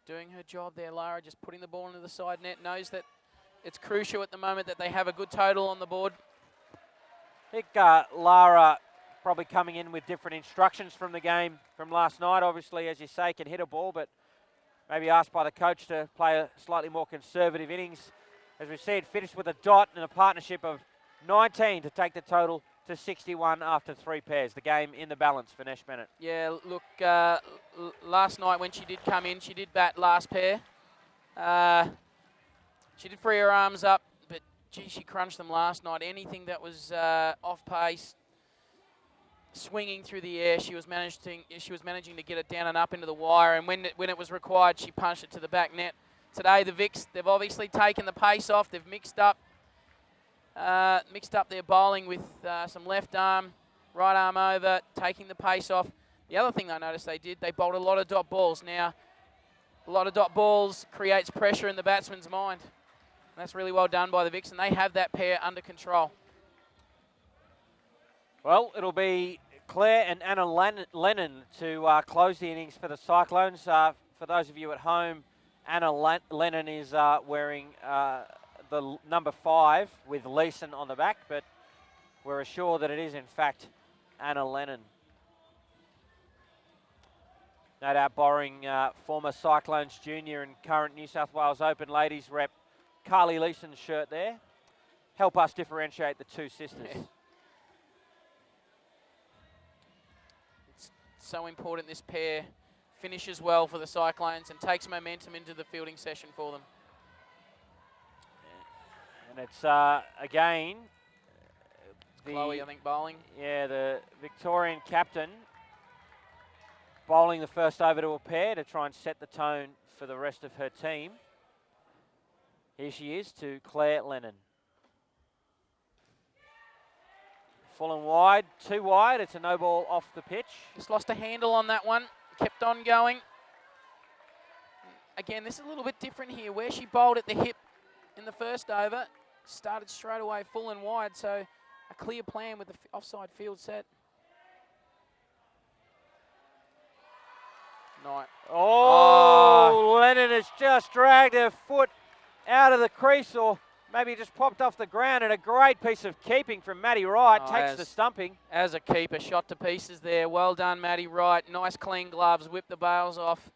Doing her job there, Lara, just putting the ball into the side net. Knows that it's crucial at the moment that they have a good total on the board. I think Lara probably coming in with different instructions from the game from last night. Obviously, as you say, can hit a ball, but maybe asked by the coach to play a slightly more conservative innings. As we see, it finished with a dot and a partnership of 19 to take the total to 61 after 3 pairs. The game in the balance for Nesh Bennett. Yeah, look, last night when she did come in, she did bat last pair. She did free her arms up, but gee, she crunched them last night. Anything that was off pace, swinging through the air, she was managing to get it down and up into the wire. And when it was required, she punched it to the back net. Today, the Vics, they've obviously taken the pace off. They've mixed up their bowling with some left arm, right arm over, taking the pace off. The other thing I noticed they did, they bowled a lot of dot balls. Now, a lot of dot balls creates pressure in the batsman's mind. And that's really well done by the Vics, and they have that pair under control. Well, it'll be Claire and Anna Lennon to close the innings for the Cyclones. For those of you at home, Anna Lennon is wearing the number 5 with Leeson on the back, but we're assured that it is in fact Anna Lennon. No doubt borrowing former Cyclones junior and current New South Wales Open ladies rep Carly Leeson's shirt there. Help us differentiate the two sisters. Yeah. It's so important this pair finishes well for the Cyclones and takes momentum into the fielding session for them. And it's, again, Chloe, I think, bowling. Yeah, the Victorian captain bowling the first over to a pair to try and set the tone for the rest of her team. Here she is to Claire Lennon. Full and wide, too wide. It's a no ball off the pitch. Just lost a handle on that one. Kept on going. Again, this is a little bit different here. Where she bowled at the hip in the first over, started straight away full and wide. So a clear plan with the offside field set. Night. Oh, Lennon has just dragged her foot out of the crease, or maybe just popped off the ground, and a great piece of keeping from Maddie Wright. Takes the stumping. As a keeper, shot to pieces there. Well done, Maddie Wright. Nice clean gloves, whip the bails off.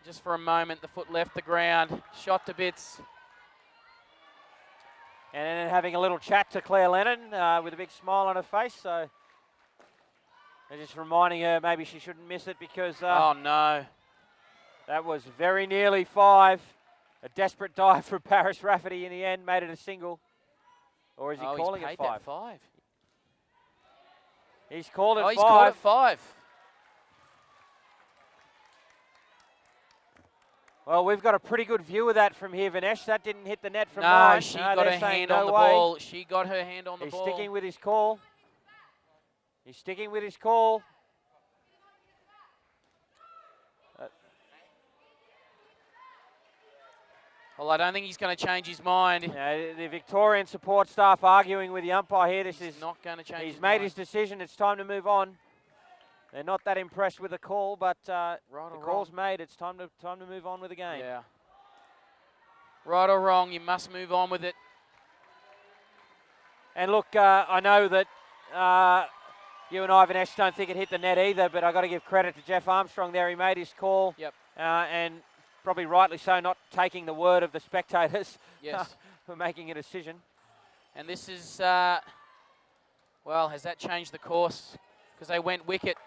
Just for a moment, the foot left the ground, shot to bits. And then having a little chat to Claire Lennon with a big smile on her face. So they're just reminding her maybe she shouldn't miss it because oh no, that was very nearly 5. A desperate dive from Paris Rafferty in the end made it a single. Or is he calling it 5? That 5. He's called it 5. He's called it 5. Well, we've got a pretty good view of that from here, Vinesh. That didn't hit the net from No, 9. she got her hand no on the way. ball. She got her hand on the ball. He's sticking with his call. He's sticking with his call. Well, I don't think he's going to change his mind. The Victorian support staff arguing with the umpire here. This is not going to change. He's made his decision. It's time to move on. They're not that impressed with the call, but the call's made. It's time to move on with the game. Yeah. Right or wrong, you must move on with it. And look, I know that you and I, Vinesh, don't think it hit the net either, but I got to give credit to Jeff Armstrong there. He made his call. Yep. And probably rightly so, not taking the word of the spectators. Yes. For making a decision. And this is, well, has that changed the course? Because they went wicket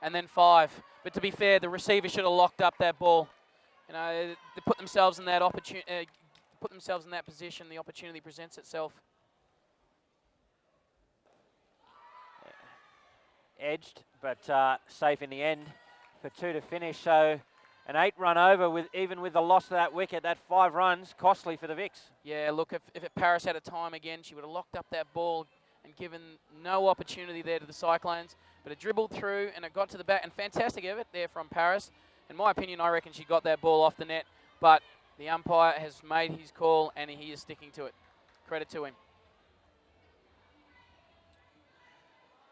and then 5. But to be fair, the receiver should have locked up that ball. You know, they put themselves in that position. The opportunity presents itself. Edged, but safe in the end for 2 to finish. So an 8-run over, even with the loss of that wicket. That 5 runs, costly for the Vics. Yeah, look, if Paris had a time again, she would have locked up that ball and given no opportunity there to the Cyclones. But it dribbled through and it got to the bat. And fantastic effort there from Paris. In my opinion, I reckon she got that ball off the net. But the umpire has made his call and he is sticking to it. Credit to him.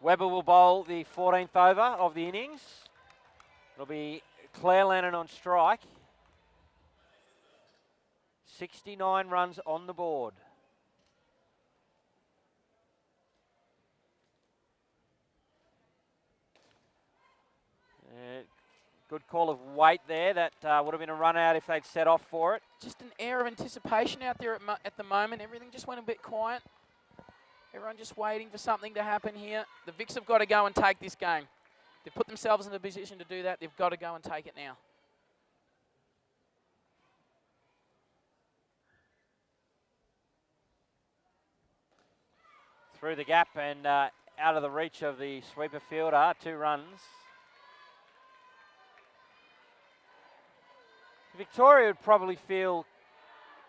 Webber will bowl the 14th over of the innings. It'll be Claire Lennon on strike. 69 runs on the board. Good call of weight there. That would have been a run out if they'd set off for it. Just an air of anticipation out there at the moment. Everything just went a bit quiet. Everyone just waiting for something to happen here. The Vics have got to go and take this game. They've put themselves in a position to do that. They've got to go and take it now. Through the gap and out of the reach of the sweeper fielder. 2 runs. Victoria would probably feel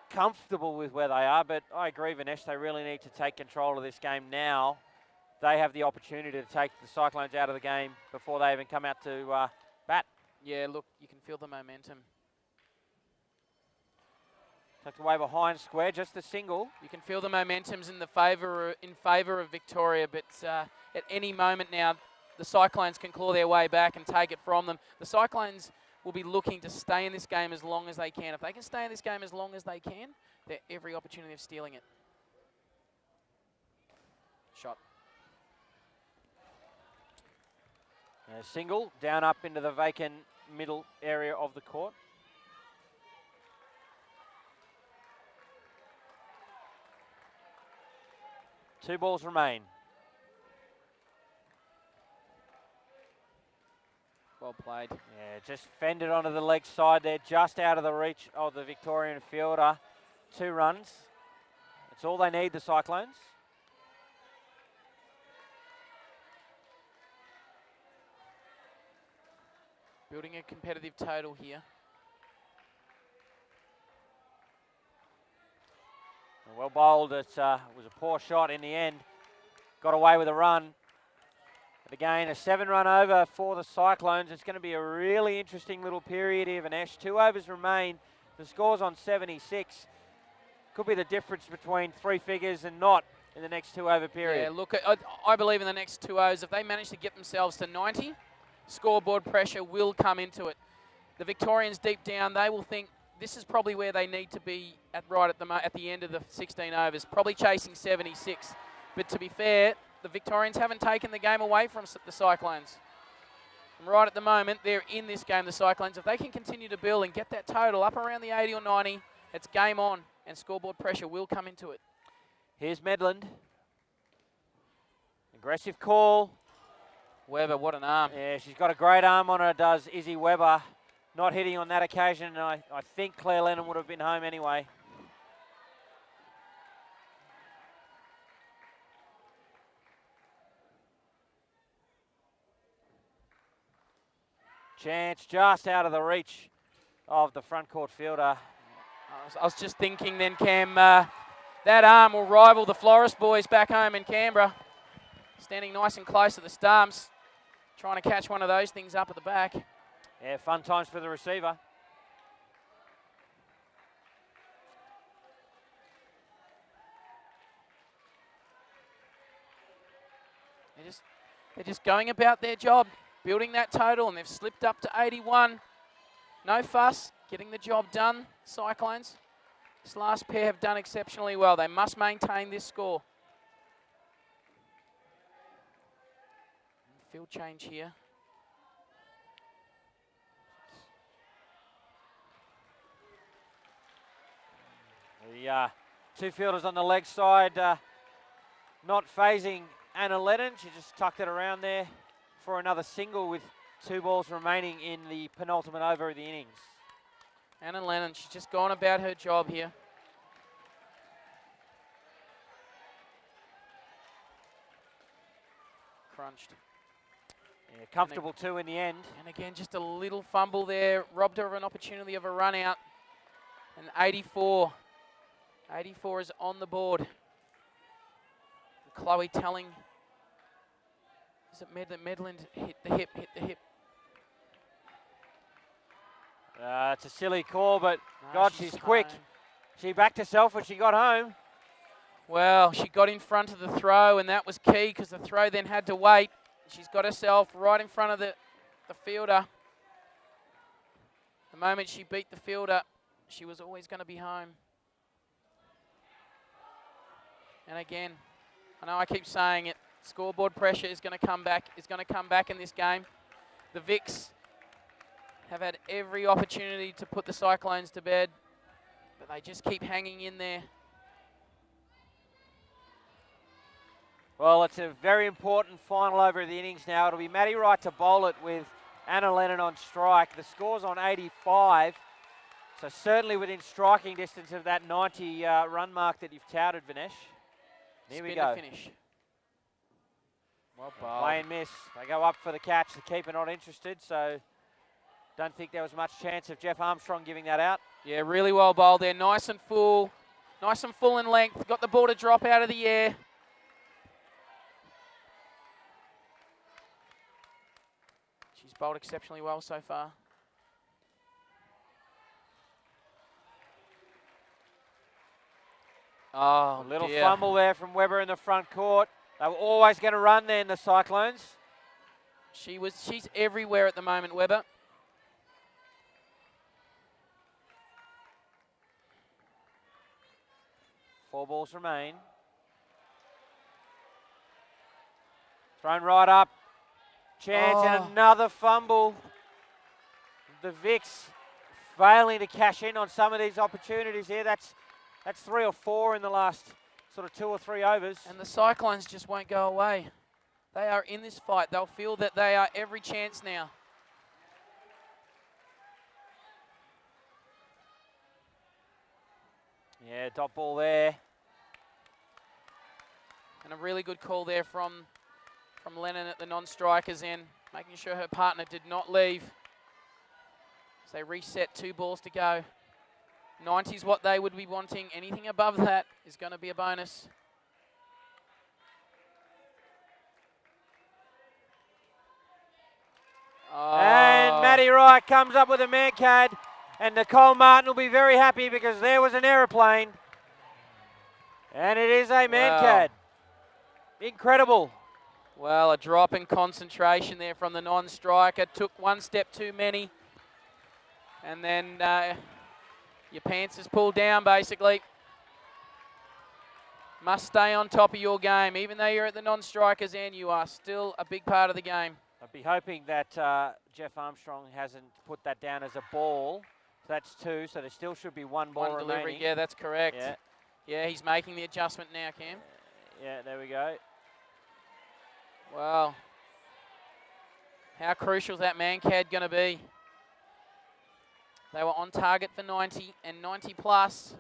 comfortable with where they are, but I agree, Vinesh, they really need to take control of this game now. They have the opportunity to take the Cyclones out of the game before they even come out to bat. Yeah, look, you can feel the momentum. Tucked away behind square, just a single. You can feel the momentum's in favour of Victoria, but at any moment now, the Cyclones can claw their way back and take it from them. The Cyclones will be looking to stay in this game as long as they can. If they can stay in this game as long as they can, they're every opportunity of stealing it. Shot. A single down up into the vacant middle area of the court. Two balls remain. Well played. Yeah, just fended onto the leg side there, just out of the reach of the Victorian fielder. 2 runs. That's all they need, the Cyclones. Building a competitive total here. Well bowled. It was a poor shot in the end. Got away with a run. But again, a 7-run over for the Cyclones. It's going to be a really interesting little period here, Vinesh. 2 overs remain. The score's on 76. Could be the difference between 3 figures and not in the next 2 over period. Yeah, look, I believe in the next 2 overs, if they manage to get themselves to 90, scoreboard pressure will come into it. The Victorians deep down, they will think this is probably where they need to be at the end of the 16 overs, probably chasing 76. But to be fair, the Victorians haven't taken the game away from the Cyclones. And right at the moment, they're in this game, the Cyclones. If they can continue to build and get that total up around the 80 or 90, it's game on, and scoreboard pressure will come into it. Here's Medland. Aggressive call. Weber, what an arm. Yeah, she's got a great arm on her, does Izzy Weber. Not hitting on that occasion, and I think Claire Lennon would have been home anyway. Chance just out of the reach of the front court fielder. I was just thinking then, Cam, that arm will rival the Florist boys back home in Canberra. Standing nice and close to the stumps, trying to catch one of those things up at the back. Yeah, fun times for the receiver. They're just going about their job, building that total, and they've slipped up to 81. No fuss, getting the job done, Cyclones. This last pair have done exceptionally well. They must maintain this score. Field change here. The 2 fielders on the leg side not phasing Anna Lennon. She just tucked it around there for another single with 2 balls remaining in the penultimate over of the innings. Anna Lennon, she's just gone about her job here. Crunched. Yeah, comfortable too in the end. And again, just a little fumble there. Robbed her of an opportunity of a run out. And 84. 84 is on the board. Chloe telling, is it Medland hit the hip. It's a silly call, but No, God, she's quick. home. She backed herself when she got home. Well, she got in front of the throw, and that was key because the throw then had to wait. She's got herself right in front of the fielder. The moment she beat the fielder, she was always going to be home. And again, I know I keep saying it, scoreboard pressure is going to come back. It's going to come back in this game. The VICs have had every opportunity to put the Cyclones to bed, but they just keep hanging in there. Well, it's a very important final over of the innings now. It'll be Maddie Wright to bowl it with Anna Lennon on strike. The score's on 85, so certainly within striking distance of that 90 run mark that you've touted, Vinesh. Here we go. Finish. Well, play and miss. They go up for the catch. The keeper not interested, so don't think there was much chance of Jeff Armstrong giving that out. Yeah, really well bowled there. Nice and full in length. Got the ball to drop out of the air. She's bowled exceptionally well so far. Oh, A little dear. fumble there from Weber in the front court. They were always going to run then, the Cyclones. She's everywhere at the moment, Weber. Four balls remain. Thrown right up. Chance and another fumble. The VICs failing to cash in on some of these opportunities here. That's 3 or 4 in the last sort of 2 or 3 overs. And the Cyclones just won't go away. They are in this fight. They'll feel that they are every chance now. Yeah, dot ball there. And a really good call there from Lennon at the non-strikers end, making sure her partner did not leave. So they reset, 2 balls to go. 90's what they would be wanting. Anything above that is going to be a bonus. And Matty Wright comes up with a man-cad, and Nicole Martin will be very happy because there was an aeroplane. And it is a man-cad. Incredible. Well, a drop in concentration there from the non-striker. Took one step too many. And then your pants is pulled down, basically. Must stay on top of your game. Even though you're at the non-strikers end, you are still a big part of the game. I'd be hoping that Jeff Armstrong hasn't put that down as a ball. So that's 2, so there still should be one ball One delivery, remaining. yeah, that's correct. Yeah. Yeah, he's making the adjustment now, Cam. Yeah, there we go. Wow. How crucial is that man-cad going to be? They were on target for 90 and 90 plus.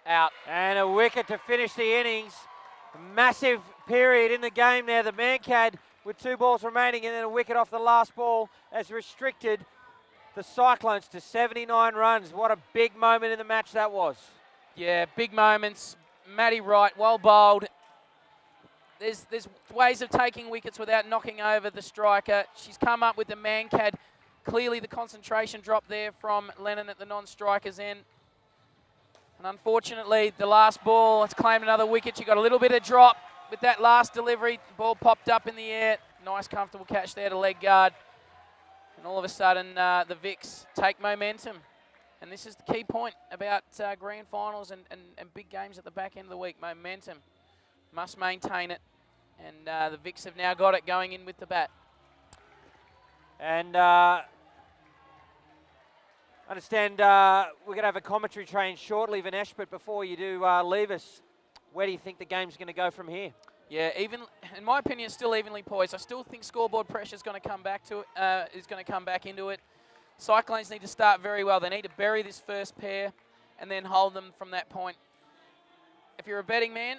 Out. And a wicket to finish the innings. Massive period in the game there. The man-cad with 2 balls remaining and then a wicket off the last ball has restricted the Cyclones to 79 runs. What a big moment in the match that was. Yeah, big moments. Matty Wright, well bowled. There's ways of taking wickets without knocking over the striker. She's come up with the man-cad. Clearly the concentration dropped there from Lennon at the non-striker's end. And unfortunately, the last ball has claimed another wicket. She got a little bit of drop with that last delivery. The ball popped up in the air. Nice, comfortable catch there to leg guard. And all of a sudden, the VICs take momentum. And this is the key point about grand finals and big games at the back end of the week. Momentum. Must maintain it. And the VICs have now got it going in with the bat. And I understand we're going to have a commentary train shortly, Vinesh, but before you do leave us, where do you think the game's going to go from here? Yeah, even in my opinion, still evenly poised. I still think scoreboard pressure is going to come back to it. Is going to come back into it. Cyclones need to start very well. They need to bury this first pair and then hold them from that point. If you're a betting man,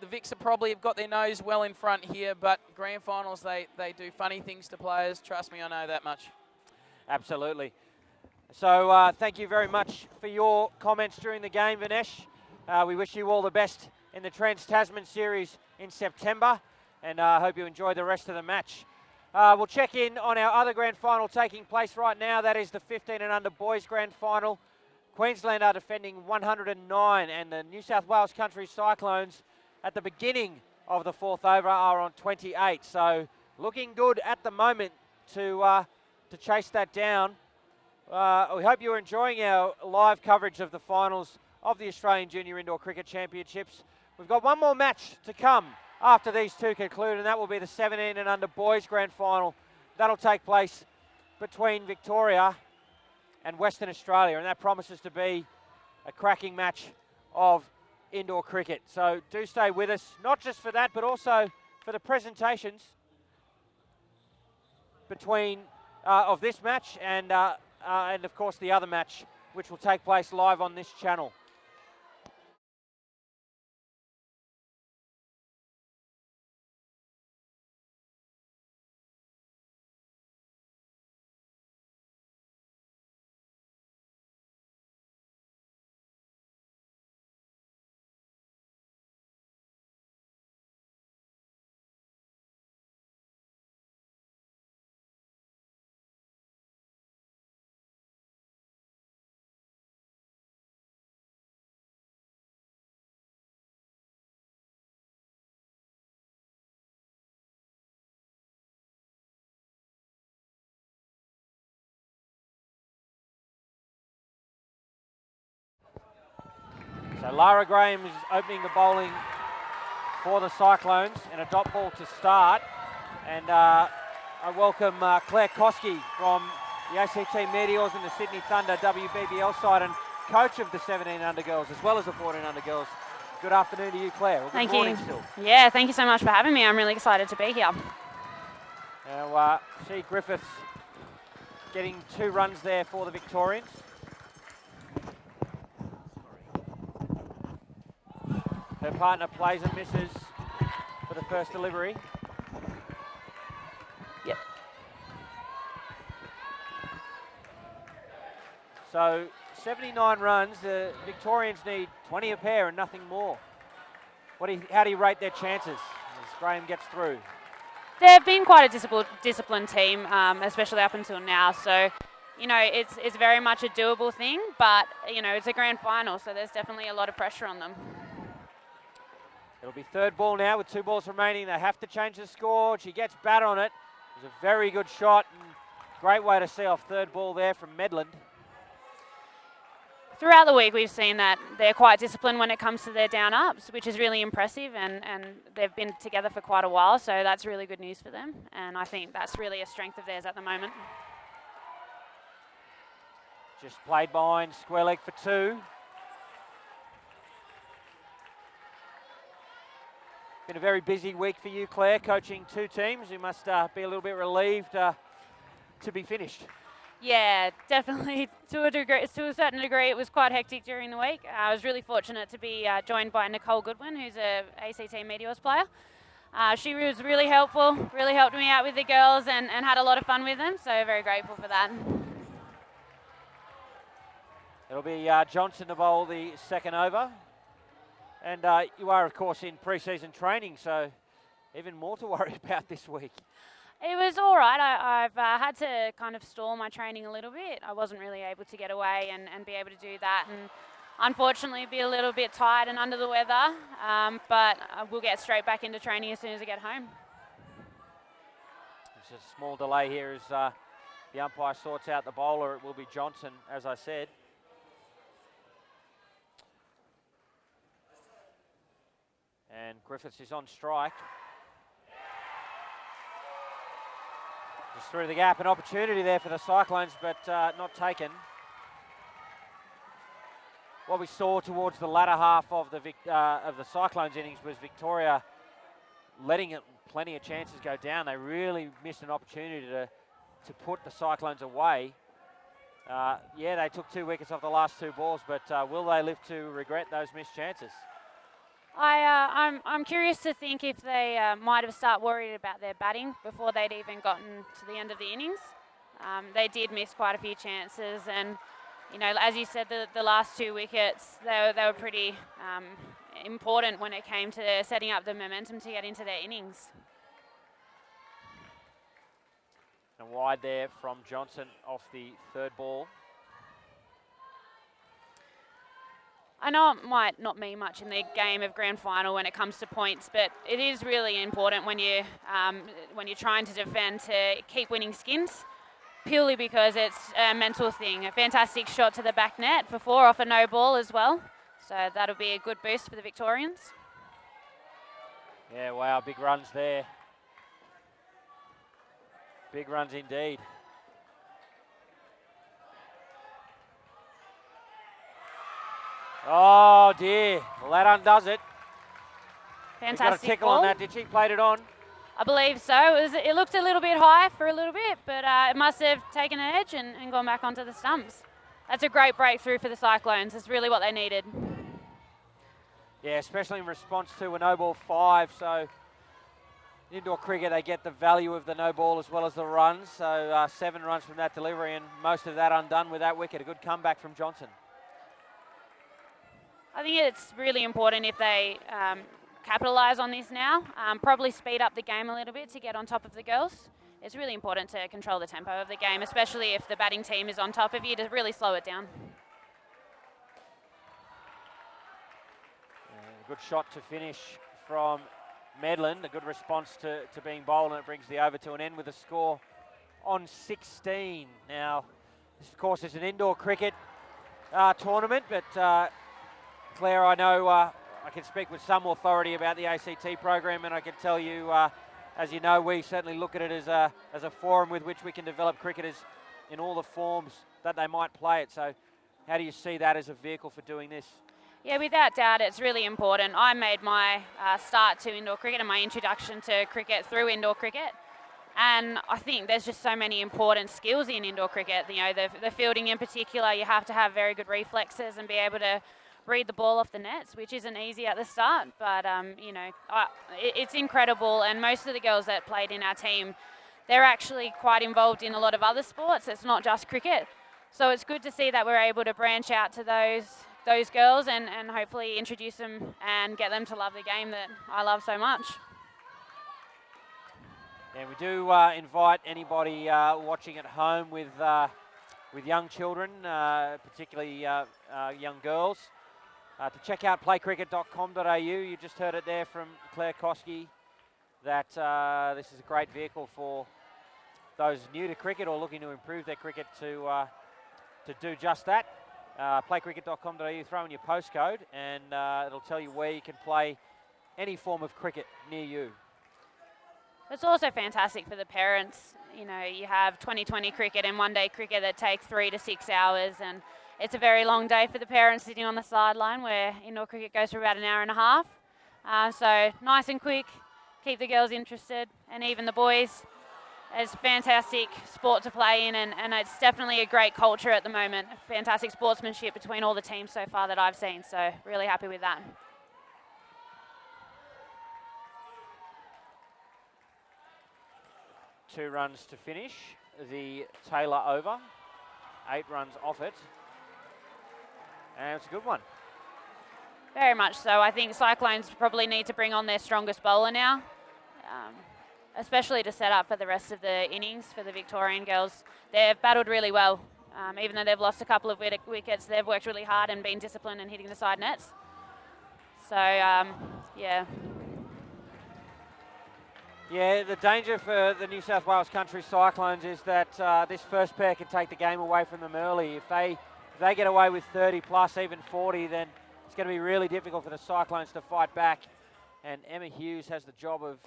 the VICs have probably got their nose well in front here, but grand finals, they do funny things to players. Trust me, I know that much. Absolutely. So thank you very much for your comments during the game, Vinesh. We wish you all the best in the Trans-Tasman Series in September, and I hope you enjoy the rest of the match. We'll check in on our other grand final taking place right now. That is the 15 and under boys grand final. Queensland are defending 109, and the New South Wales Country Cyclones at the beginning of the 4th over are on 28. So looking good at the moment to chase that down. We hope you're enjoying our live coverage of the finals of the Australian Junior Indoor Cricket Championships. We've got one more match to come after these two conclude, and that will be the 17 and under boys grand final. That'll take place between Victoria and Western Australia, and that promises to be a cracking match of indoor cricket. So do stay with us, not just for that, but also for the presentations between of this match and of course the other match, which will take place live on this channel. So Lara Graham is opening the bowling for the Cyclones and a dot ball to start. And I welcome Claire Koski from the ACT Meteors and the Sydney Thunder WBBL side and coach of the 17 under girls as well as the 14 under girls. Good afternoon to you, Claire. Well, Thank good morning you. still. Yeah, thank you so much for having me. I'm really excited to be here. Now, She Griffiths getting 2 runs there for the Victorians. Her partner plays and misses for the first delivery. Yep. So 79 runs. The Victorians need 20 a pair and nothing more. How do you rate their chances as Graham gets through? They've been quite a disciplined team, especially up until now. So, you know, it's very much a doable thing, but, you know, it's a grand final, so there's definitely a lot of pressure on them. It'll be third ball now with 2 balls remaining. They have to change the score. She gets bat on it. It was a very good shot and great way to see off third ball there from Medland. Throughout the week, we've seen that they're quite disciplined when it comes to their down-ups, which is really impressive, and they've been together for quite a while, so that's really good news for them, and I think that's really a strength of theirs at the moment. Just played behind square leg for 2. Been a very busy week for you, Claire, coaching 2 teams. You must be a little bit relieved to be finished. Yeah, definitely. To a certain degree, it was quite hectic during the week. I was really fortunate to be joined by Nicole Goodwin, who's a ACT Meteors player. She was really helpful, really helped me out with the girls and had a lot of fun with them, so very grateful for that. It'll be Johnson to bowl the second over. And you are, of course, in pre-season training, so even more to worry about this week. It was all right. I've had to kind of stall my training a little bit. I wasn't really able to get away and be able to do that, and unfortunately be a little bit tired and under the weather, but we'll get straight back into training as soon as I get home. There's a small delay here as the umpire sorts out the bowler. It will be Johnson, as I said. And Griffiths is on strike. Just through the gap, an opportunity there for the Cyclones, but not taken. What we saw towards the latter half of the Cyclones innings was Victoria letting plenty of chances go down. They really missed an opportunity to put the Cyclones away. Yeah, they took 2 wickets off the last 2 balls, but will they live to regret those missed chances? I'm curious to think if they might have started worried about their batting before they'd even gotten to the end of the innings. They did miss quite a few chances, and you know, as you said, the last 2 wickets they were pretty important when it came to setting up the momentum to get into their innings. And wide there from Johnson off the third ball. I know it might not mean much in the game of grand final when it comes to points, but it is really important when you're trying to defend to keep winning skins, purely because it's a mental thing. A fantastic shot to the back net for 4 off a no ball as well, so that'll be a good boost for the Victorians. Yeah, wow, big runs there. Big runs indeed. Oh dear, well that undoes it. Fantastic got a tickle ball. on that, did she? Played it on? I believe so. It looked a little bit high for a little bit, but it must have taken an edge and gone back onto the stumps. That's a great breakthrough for the Cyclones. It's really what they needed. Yeah, especially in response to a no ball 5. So indoor cricket, they get the value of the no ball as well as the runs. So 7 runs from that delivery, and most of that undone with that wicket. A good comeback from Johnson. I think it's really important if they capitalise on this now, probably speed up the game a little bit to get on top of the girls. It's really important to control the tempo of the game, especially if the batting team is on top of you, to really slow it down. Good shot to finish from Medland. A good response to being bowled, and it brings the over to an end with a score on 16. Now, this of course is an indoor cricket tournament, but Claire, I know I can speak with some authority about the ACT program, and I can tell you, as you know, we certainly look at it as a forum with which we can develop cricketers in all the forms that they might play it. So how do you see that as a vehicle for doing this? Yeah, without doubt, it's really important. I made my start to indoor cricket and my introduction to cricket through indoor cricket. And I think there's just so many important skills in indoor cricket. You know, the fielding in particular, you have to have very good reflexes and be able to read the ball off the nets, which isn't easy at the start. But, you know, it's incredible. And most of the girls that played in our team, they're actually quite involved in a lot of other sports. It's not just cricket. So it's good to see that we're able to branch out to those girls and hopefully introduce them and get them to love the game that I love so much. And we do invite anybody watching at home with young children, particularly young girls, to check out playcricket.com.au. You just heard it there from Claire Koski that this is a great vehicle for those new to cricket or looking to improve their cricket to do just that. Playcricket.com.au, throw in your postcode and it'll tell you where you can play any form of cricket near you. It's also fantastic for the parents. You know, you have 2020 cricket and one-day cricket that take 3 to 6 hours, and it's a very long day for the parents sitting on the sideline where indoor cricket goes for about an hour and a half. So nice and quick, keep the girls interested, and even the boys. It's a fantastic sport to play in, and it's definitely a great culture at the moment. Fantastic sportsmanship between all the teams so far that I've seen, so really happy with that. Two runs to finish the Taylor over. 8 runs off it. And it's a good one. Very much so. I think Cyclones probably need to bring on their strongest bowler now, especially to set up for the rest of the innings for the Victorian girls. They've battled really well. Even though they've lost a couple of wickets, they've worked really hard and been disciplined and hitting the side nets. So, yeah. Yeah, the danger for the New South Wales Country Cyclones is that this first pair can take the game away from them early. If they get away with 30 plus, even 40, then it's going to be really difficult for the Cyclones to fight back. And Emma Hughes has the job of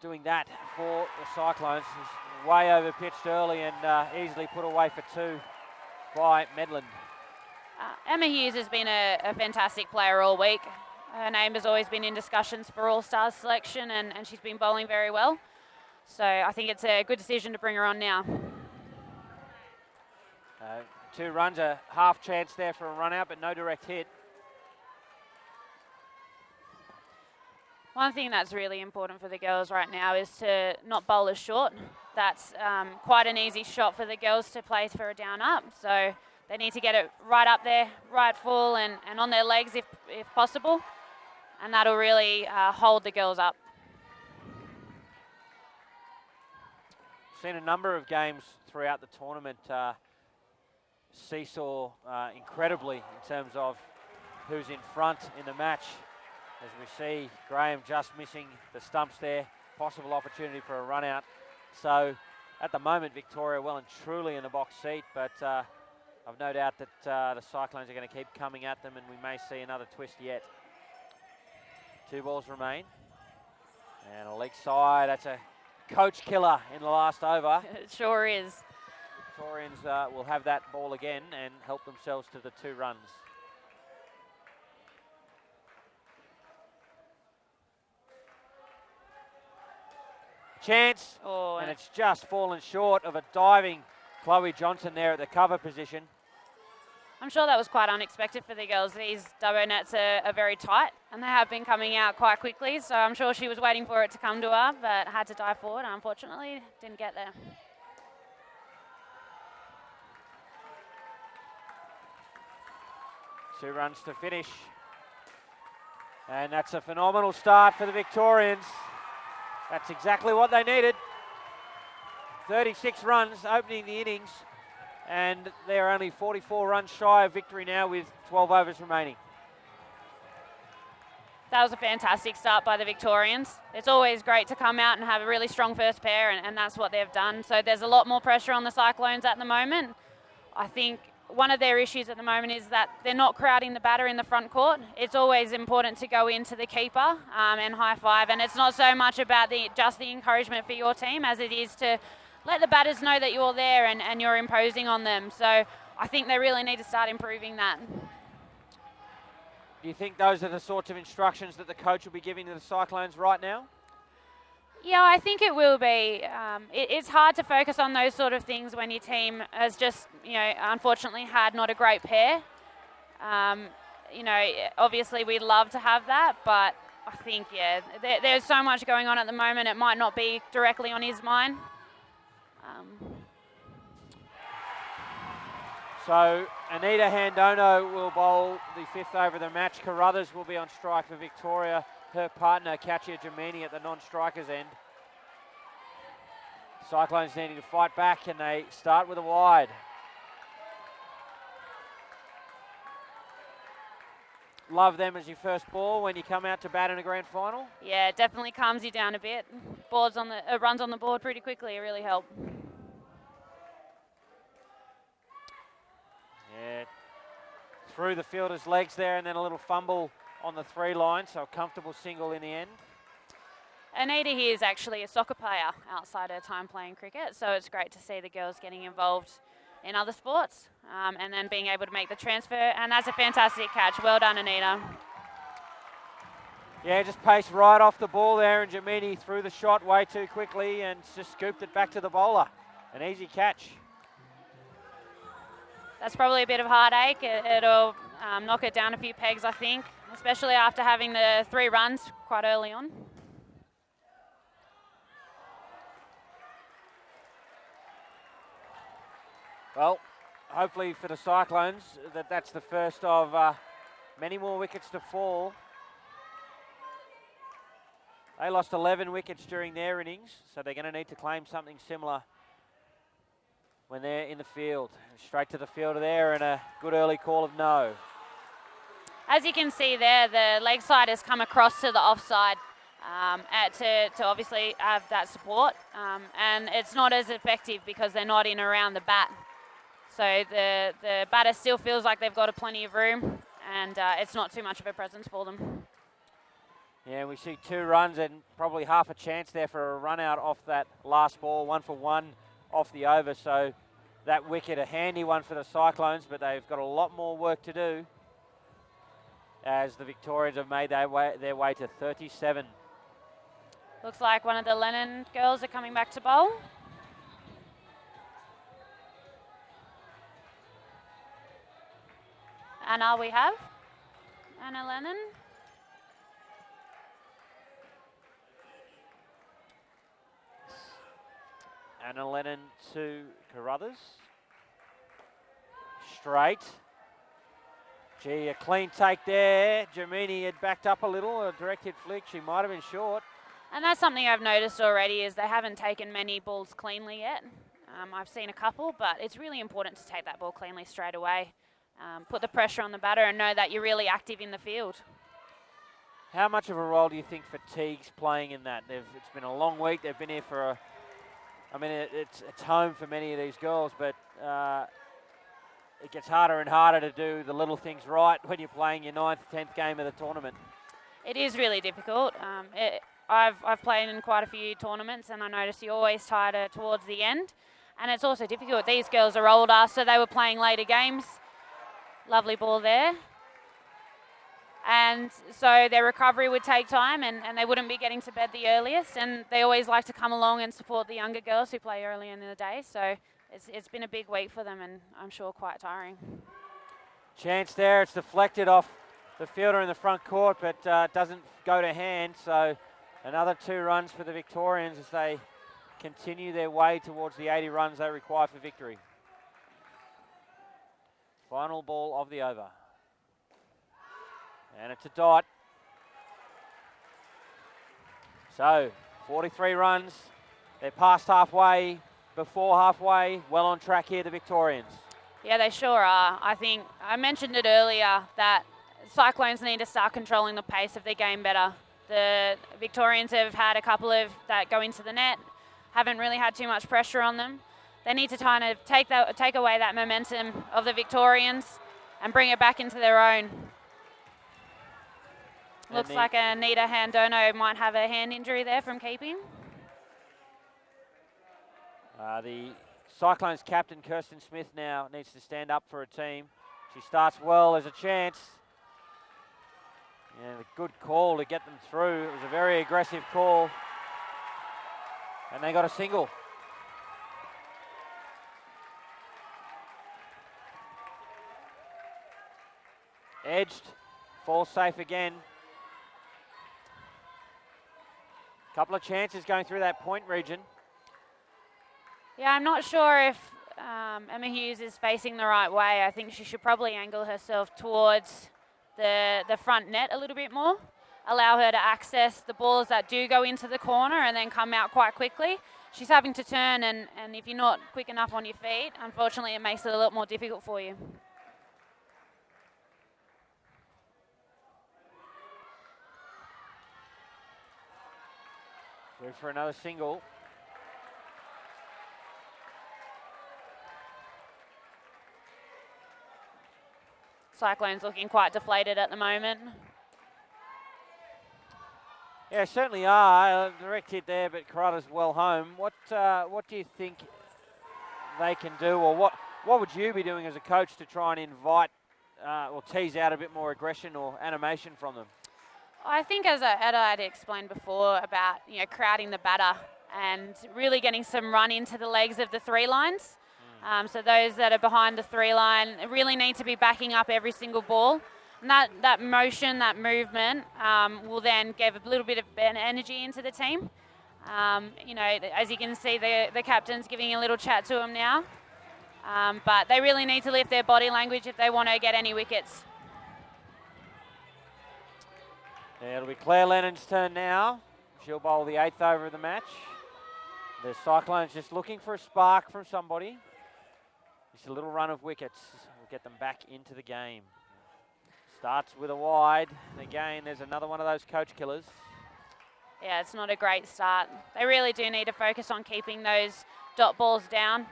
doing that for the Cyclones. She's way over pitched early and easily put away for 2 by Medland. Emma Hughes has been a fantastic player all week. Her name has always been in discussions for All-Stars selection, and she's been bowling very well. So I think it's a good decision to bring her on now. 2 runs, a half chance there for a run out, but no direct hit. One thing that's really important for the girls right now is to not bowl as short. That's quite an easy shot for the girls to play for a down up. So they need to get it right up there, right full and on their legs if possible. And that'll really hold the girls up. Seen a number of games throughout the tournament seesaw incredibly in terms of who's in front in the match. As we see Graham just missing the stumps there, possible opportunity for a run out. So at the moment Victoria well and truly in the box seat, but I've no doubt that the Cyclones are going to keep coming at them and we may see another twist yet. 2 balls remain. And a leg side, that's a coach killer in the last over. It sure is. Victorians will have that ball again and help themselves to the 2 runs. Chance, Oh, and it's just fallen short of a diving Chloe Johnson there at the cover position. I'm sure that was quite unexpected for the girls. These Dubbo nets are very tight and they have been coming out quite quickly, so I'm sure she was waiting for it to come to her, but had to dive forward. Unfortunately, didn't get there. Two runs to finish. And that's a phenomenal start for the Victorians. That's exactly what they needed. 36 runs opening the innings, and they're only 44 runs shy of victory now with 12 overs remaining. That was a fantastic start by the Victorians. It's always great to come out and have a really strong first pair, and that's what they've done. So there's a lot more pressure on the Cyclones at the moment. I think one of their issues at the moment is that they're not crowding the batter in the front court. It's always important to go into the keeper and high five, and it's not so much about just the encouragement for your team as it is to let the batters know that you're there and you're imposing on them. So I think they really need to start improving that. Do you think those are the sorts of instructions that the coach will be giving to the Cyclones right now? Yeah, I think it will be. It's hard to focus on those sort of things when your team has just, unfortunately had not a great pair. You know, obviously we'd love to have that, but I think, yeah, there's so much going on at the moment, it might not be directly on his mind. So Anita Handono will bowl the 5th over of the match. Carruthers will be on strike for Victoria. Her partner, Katia Jamini, at the non-strikers end. Cyclones needing to fight back, and they start with a wide. Love them as your first ball when you come out to bat in a grand final. Yeah, it definitely calms you down a bit. Runs on the board pretty quickly, it really helped. Yeah, through the fielder's legs there, and then a little fumble on the 3 line, so a comfortable single in the end. Anita here is actually a soccer player outside her time playing cricket, so it's great to see the girls getting involved in other sports and then being able to make the transfer, and that's a fantastic catch. Well done, Anita. Yeah, just paced right off the ball there, and Jamini threw the shot way too quickly and just scooped it back to the bowler. An easy catch. That's probably a bit of heartache. It'll knock it down a few pegs, I think, especially after having the 3 runs quite early on. Well, hopefully for the Cyclones, that's the first of many more wickets to fall. They lost 11 wickets during their innings, so they're going to need to claim something similar when they're in the field. Straight to the fielder there, and a good early call of no. As you can see there, the leg side has come across to the offside to obviously have that support, and it's not as effective because they're not in around the bat. So the batter still feels like they've got plenty of room, and it's not too much of a presence for them. Yeah, we see 2 runs and probably half a chance there for a run out off that last ball, 1 for 1 off the over. So that wicket, a handy one for the Cyclones, but they've got a lot more work to do as the Victorians have made their way to 37. Looks like one of the Lennon girls are coming back to bowl. Anna we have. Anna Lennon. Anna Lennon to Carruthers. Straight. Gee, a clean take there. Jamini had backed up a little, a direct hit flick. She might have been short. And that's something I've noticed already is they haven't taken many balls cleanly yet. I've seen a couple, but it's really important to take that ball cleanly straight away. Put the pressure on the batter and know that you're really active in the field. How much of a role do you think fatigue's playing in that? It's been a long week. They've been here for it's home for many of these girls, but it gets harder and harder to do the little things right when you're playing your 9th, 10th game of the tournament. It is really difficult. I've played in quite a few tournaments, and I notice you're always tighter towards the end. And it's also difficult. These girls are older, so they were playing later games. Lovely ball there. And so their recovery would take time, and they wouldn't be getting to bed the earliest. And they always like to come along and support the younger girls who play early in the day. So it's been a big week for them, and I'm sure quite tiring. Chance there. It's deflected off the fielder in the front court, but doesn't go to hand. So another 2 runs for the Victorians as they continue their way towards the 80 runs they require for victory. Final ball of the over. And it's a dot. So 43 runs. They're past halfway, before halfway. Well on track here, the Victorians. Yeah, they sure are. I think I mentioned it earlier that Cyclones need to start controlling the pace of their game better. The Victorians have had a couple of that go into the net, haven't really had too much pressure on them. They need to kind of take away that momentum of the Victorians and bring it back into their own. Looks like Anita Handono might have a hand injury there from keeping. The Cyclones captain, Kirsten Smith, now needs to stand up for a team. She starts well. There's a chance. Yeah, a good call to get them through. It was a very aggressive call. And they got a single. Edged, falls safe again. Couple of chances going through that point region. Yeah, I'm not sure if Emma Hughes is facing the right way. I think she should probably angle herself towards the front net a little bit more, allow her to access the balls that do go into the corner and then come out quite quickly. She's having to turn, and if you're not quick enough on your feet, unfortunately it makes it a lot more difficult for you. Through for another single. Cyclones looking quite deflated at the moment. Yeah, certainly are. Direct hit there, but Carruthers well home. What do you think they can do, or what would you be doing as a coach to try and invite or tease out a bit more aggression or animation from them? I think, as I had explained before, about crowding the batter and really getting some run into the legs of the three lines. So those that are behind the three line really need to be backing up every single ball. And that motion, that movement will then give a little bit of energy into the team. As you can see, the captain's giving a little chat to him now. But they really need to lift their body language if they want to get any wickets. Yeah, it'll be Claire Lennon's turn now. She'll bowl the 8th over of the match. The Cyclones just looking for a spark from somebody. Just a little run of wickets will get them back into the game. Starts with a wide. And again, there's another one of those coach killers. Yeah, it's not a great start. They really do need to focus on keeping those dot balls down.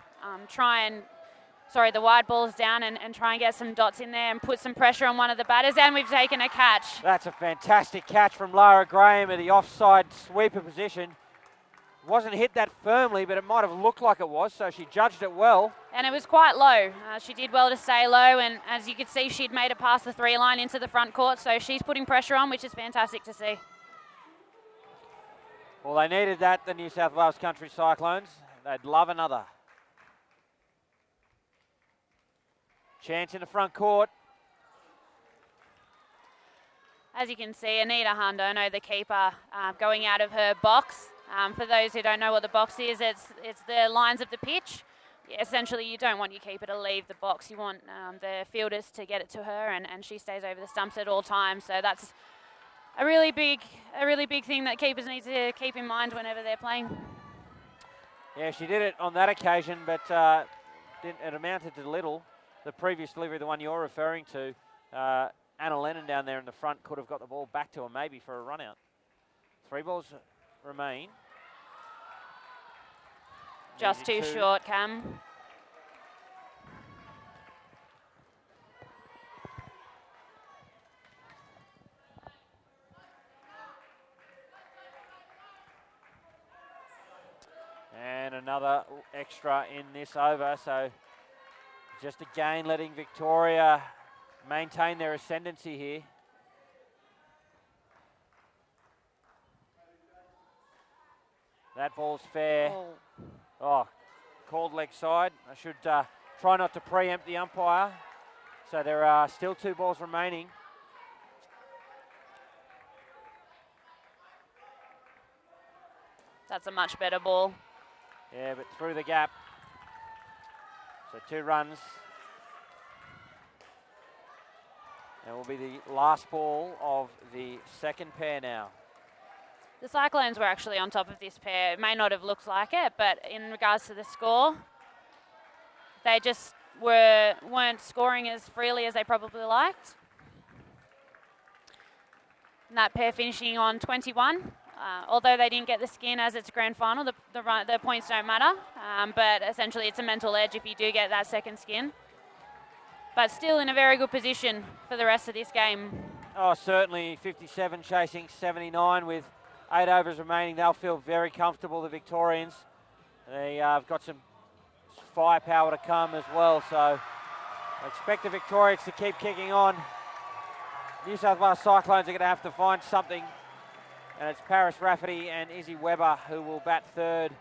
The wide balls down and try and get some dots in there and put some pressure on one of the batters. And we've taken a catch. That's a fantastic catch from Lara Graham at the offside sweeper position. Wasn't hit that firmly, but it might have looked like it was, so she judged it well. And it was quite low. She did well to stay low, and as you could see, she'd made it past the three line into the front court, so she's putting pressure on, which is fantastic to see. Well, they needed that, the New South Wales Country Cyclones. They'd love another. Chance in the front court. As you can see, Anita Hardono, the keeper, going out of her box. For those who don't know what the box is, it's the lines of the pitch. Essentially, you don't want your keeper to leave the box. You want the fielders to get it to her, and she stays over the stumps at all times. So that's a really big thing that keepers need to keep in mind whenever they're playing. Yeah, she did it on that occasion, but it amounted to little. The previous delivery, the one you're referring to, Anna Lennon down there in the front could have got the ball back to her maybe for a run out. 3 balls remain. Just too short, Cam. And another extra in this over, so just again letting Victoria maintain their ascendancy here. That ball's fair. Oh, called leg side. I should try not to preempt the umpire. So there are still 2 balls remaining. That's a much better ball. Yeah, but through the gap. So 2 runs. And will be the last ball of the second pair now. The Cyclones were actually on top of this pair. It may not have looked like it, but in regards to the score, they just weren't scoring as freely as they probably liked. And that pair finishing on 21. Although they didn't get the skin as it's grand final, the points don't matter. But essentially it's a mental edge if you do get that second skin. But still in a very good position for the rest of this game. Oh, certainly 57 chasing 79 with 8 overs remaining. They'll feel very comfortable, the Victorians. They've got some firepower to come as well, so I expect the Victorians to keep kicking on. New South Wales Cyclones are going to have to find something, and it's Paris Rafferty and Izzy Webber who will bat third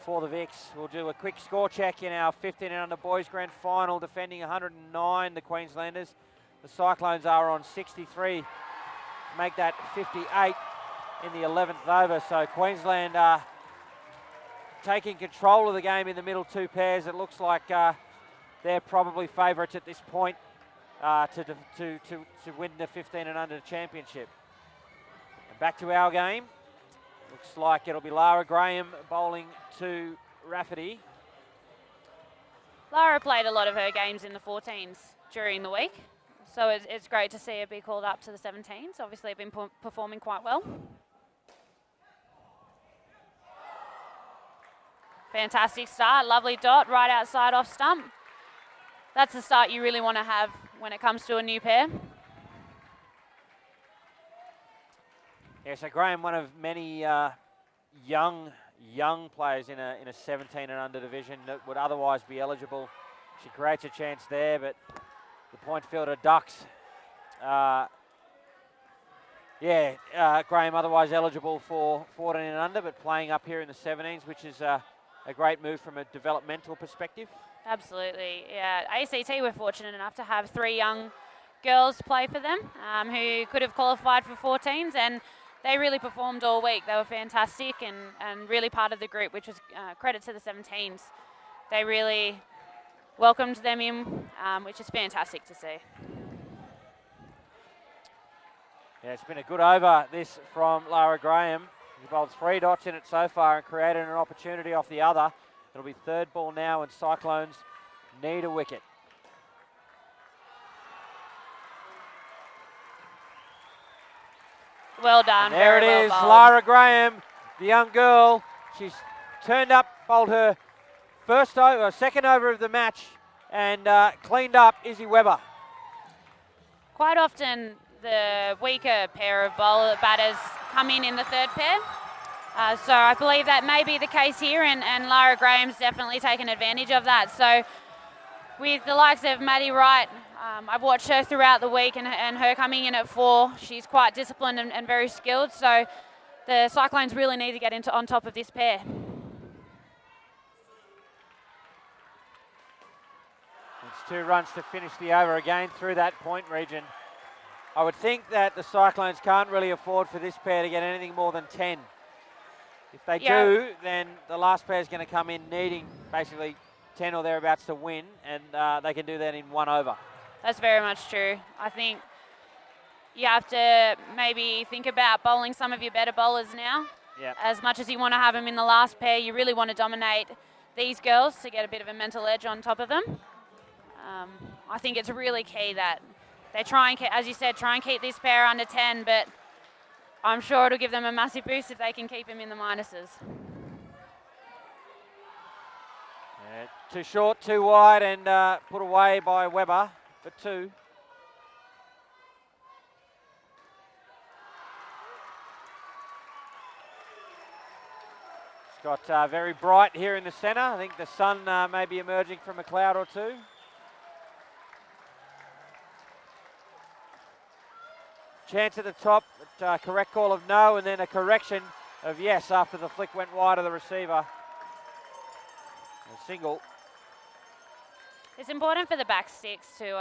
for the Vics. We'll do a quick score check in our 15 and under boys grand final, defending 109, the Queenslanders. The Cyclones are on 63, make that 58 in the 11th over. So Queensland are taking control of the game in the middle two pairs. It looks like they're probably favourites at this point to win the 15 and under championship. And back to our game. Looks like it'll be Lara Graham bowling to Rafferty. Lara played a lot of her games in the 14s during the week, so it's great to see her be called up to the 17s. Obviously, been performing quite well. Fantastic start, lovely dot right outside off stump. That's the start you really want to have when it comes to a new pair. Yeah, so Graham, one of many young players in a 17 and under division that would otherwise be eligible. She creates a chance there, but the point fielder ducks. Graham otherwise eligible for 14 and under, but playing up here in the 17s, which is a great move from a developmental perspective. Absolutely, yeah. ACT were fortunate enough to have 3 young girls play for them who could have qualified for 14s, and they really performed all week. They were fantastic and really part of the group, which was credit to the 17s. They really welcomed them in, which is fantastic to see. Yeah, it's been a good over, this from Lara Graham. She bowled 3 dots in it so far and created an opportunity off the other. It'll be third ball now, and Cyclones need a wicket. Well done. And there it very is, well bowled. Lara Graham, the young girl. She's turned up, bowled her second over of the match, and cleaned up Izzy Weber. Quite often, the weaker pair of batters come in the third pair. So I believe that may be the case here, and Lara Graham's definitely taken advantage of that. So with the likes of Maddie Wright, I've watched her throughout the week, and her coming in at 4, she's quite disciplined and very skilled. So the Cyclones really need to get on top of this pair. It's 2 runs to finish the over again through that point region. I would think that the Cyclones can't really afford for this pair to get anything more than 10. If they do, then the last pair is going to come in needing basically 10 or thereabouts to win, and they can do that in 1 over. That's very much true. I think you have to maybe think about bowling some of your better bowlers now. Yep. As much as you want to have them in the last pair, you really want to dominate these girls to get a bit of a mental edge on top of them. I think it's really key that they try and, as you said, try and keep this pair under 10, but I'm sure it'll give them a massive boost if they can keep him in the minuses. Yeah, too short, too wide, and put away by Weber for 2. It's got very bright here in the centre. I think the sun may be emerging from a cloud or two. Chance at the top, but correct call of no, and then a correction of yes after the flick went wide of the receiver. A single. It's important for the back sticks to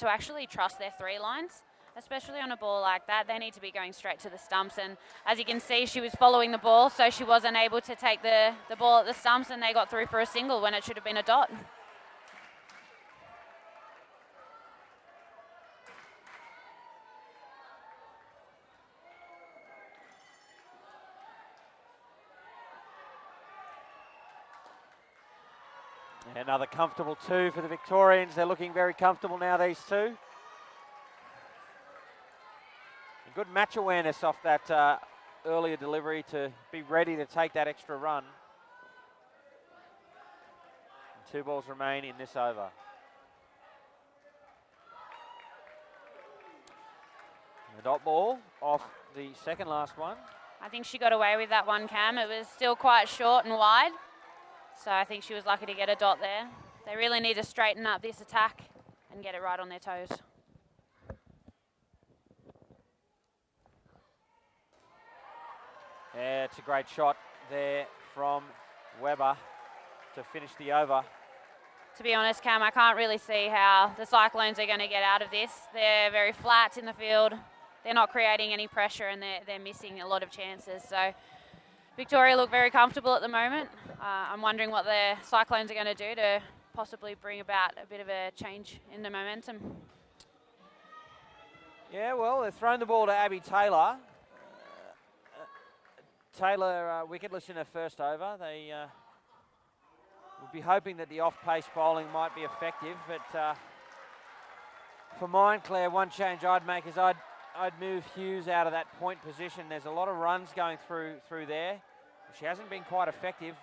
actually trust their 3 lines, especially on a ball like that. They need to be going straight to the stumps, and as you can see, she was following the ball, so she wasn't able to take the ball at the stumps, and they got through for a single when it should have been a dot. Another comfortable 2 for the Victorians. They're looking very comfortable now, these 2. A good match awareness off that earlier delivery to be ready to take that extra run. And 2 balls remain in this over. The dot ball off the second last one. I think she got away with that one, Cam. It was still quite short and wide, so I think she was lucky to get a dot there. They really need to straighten up this attack and get it right on their toes. Yeah, it's a great shot there from Weber to finish the over. to be honest, Cam, I can't really see how the Cyclones are going to get out of this. They're very flat in the field. They're not creating any pressure, and they're missing a lot of chances. So Victoria look very comfortable at the moment. I'm wondering what the Cyclones are going to do to possibly bring about a bit of a change in the momentum. Yeah, well, they've thrown the ball to Abby Taylor. Taylor wicketless in her first over. They would be hoping that the off-pace bowling might be effective, but for mine, Claire, one change I'd make is I'd move Hughes out of that point position. There's a lot of runs going through there. She hasn't been quite effective.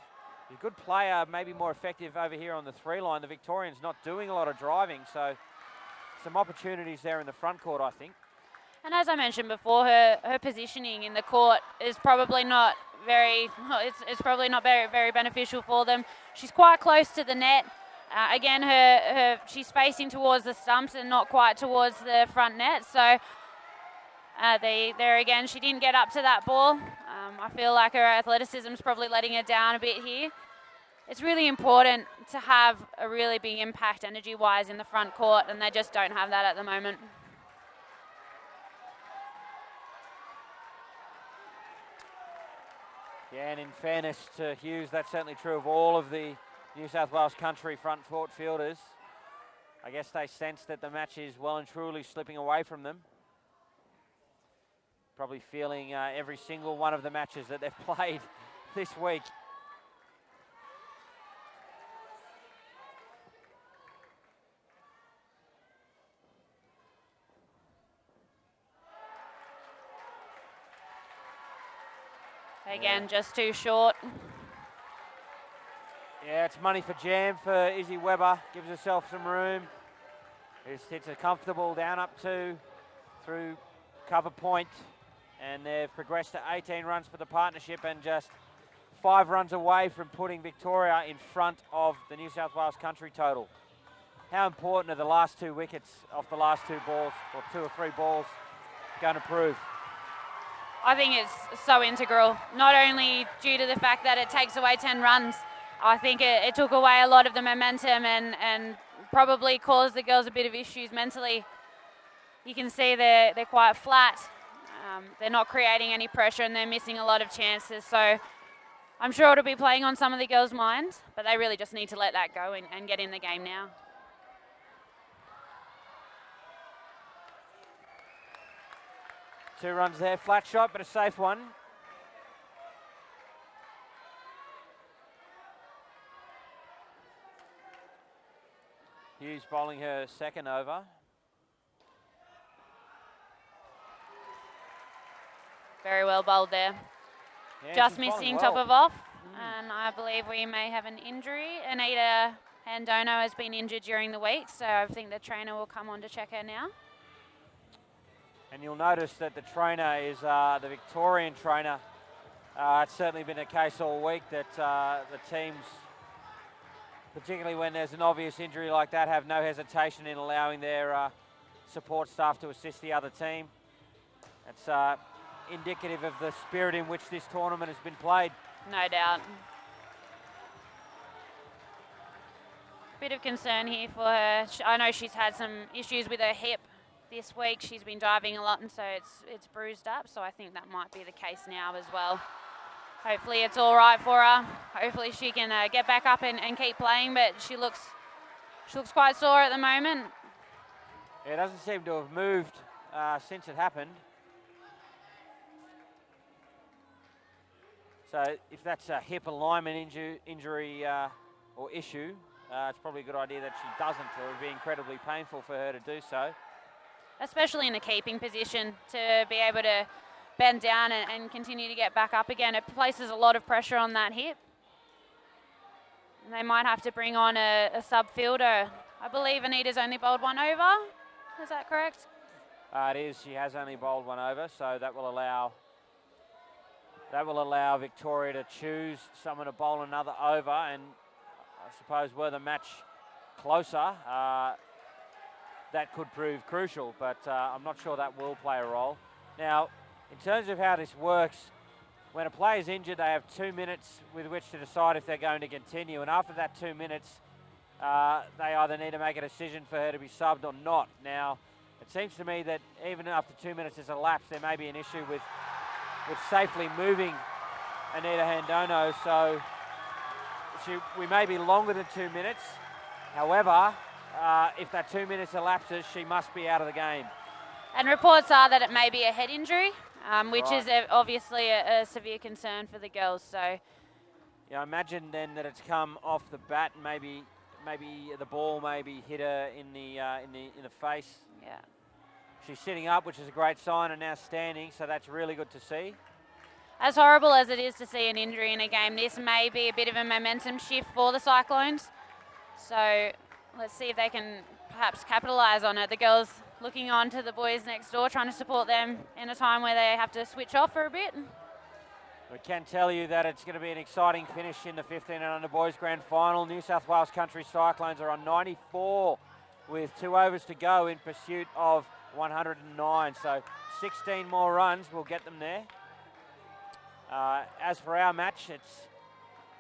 A good player, maybe more effective over here on the 3 line. The Victorians not doing a lot of driving, so some opportunities there in the front court, I think. And as I mentioned before, her positioning in the court is probably not very, it's probably not very beneficial for them. She's quite close to the net. Again, she's facing towards the stumps and not quite towards the front net. So there again, she didn't get up to that ball. I feel like her athleticism is probably letting her down a bit here. It's really important to have a really big impact energy-wise in the front court, and they just don't have that at the moment. Yeah, and in fairness to Hughes, that's certainly true of all of the New South Wales country front court fielders. I guess they sense that the match is well and truly slipping away from them. Probably feeling every single one of the matches that they've played this week. Again, just too short. Yeah, it's money for jam for Izzy Weber. Gives herself some room. Just hits a comfortable down up 2 through cover point. And they've progressed to 18 runs for the partnership and just 5 runs away from putting Victoria in front of the New South Wales country total. How important are the last 2 wickets off the last 2 balls, or 2 or 3 balls, going to prove? I think it's so integral, not only due to the fact that it takes away 10 runs. I think it took away a lot of the momentum and probably caused the girls a bit of issues mentally. You can see they're quite flat. They're not creating any pressure and they're missing a lot of chances. So I'm sure it'll be playing on some of the girls' minds, but they really just need to let that go and get in the game now. Two runs there, flat shot, but a safe one. Hughes bowling her second over. Very well bowled there. Yeah, Just she's bowling missing well. top of off, and I believe we may have an injury. Anita Handono has been injured during the week, so I think the trainer will come on to check her now. And you'll notice that the trainer is the Victorian trainer. It's certainly been the case all week that the teams, particularly when there's an obvious injury like that, have no hesitation in allowing their support staff to assist the other team. It's indicative of the spirit in which this tournament has been played. No doubt. Bit of concern here for her. I know she's had some issues with her hip this week. She's been diving a lot, and so it's bruised up. So I think that might be the case now as well. Hopefully it's all right for her. Hopefully she can get back up and keep playing, but she looks quite sore at the moment. Yeah, it doesn't seem to have moved since it happened. So if that's a hip alignment injury or issue, it's probably a good idea that she doesn't, or it would be incredibly painful for her to do so. Especially in a keeping position, to be able to bend down and continue to get back up again. It places a lot of pressure on that hip. And they might have to bring on a sub fielder. I believe Anita's only bowled one over. Is that correct? It is. She has only bowled one over, so that will allow Victoria to choose someone to bowl another over, and I suppose were the match closer, that could prove crucial, but I'm not sure that will play a role. Now, in terms of how this works, when a player's injured, they have 2 minutes with which to decide if they're going to continue, and after that 2 minutes, they either need to make a decision for her to be subbed or not. Now, it seems to me that even after 2 minutes has elapsed, there may be an issue with safely moving Anita Handono, so we may be longer than 2 minutes. However, if that 2 minutes elapses, she must be out of the game. And reports are that it may be a head injury, which Right. is obviously a severe concern for the girls. So, Yeah, I imagine then that it's come off the bat, and maybe the ball maybe hit her in the face. yeah. She's sitting up, which is a great sign, and now standing, so that's really good to see. As horrible as it is to see an injury in a game, this may be a bit of a momentum shift for the Cyclones. So let's see if they can perhaps capitalise on it. The girls looking on to the boys next door, trying to support them in a time where they have to switch off for a bit. We can tell you that it's going to be an exciting finish in the 15 and under boys grand final. New South Wales Country Cyclones are on 94 with 2 overs to go in pursuit of 109. So 16 more runs will get them there. As for our match,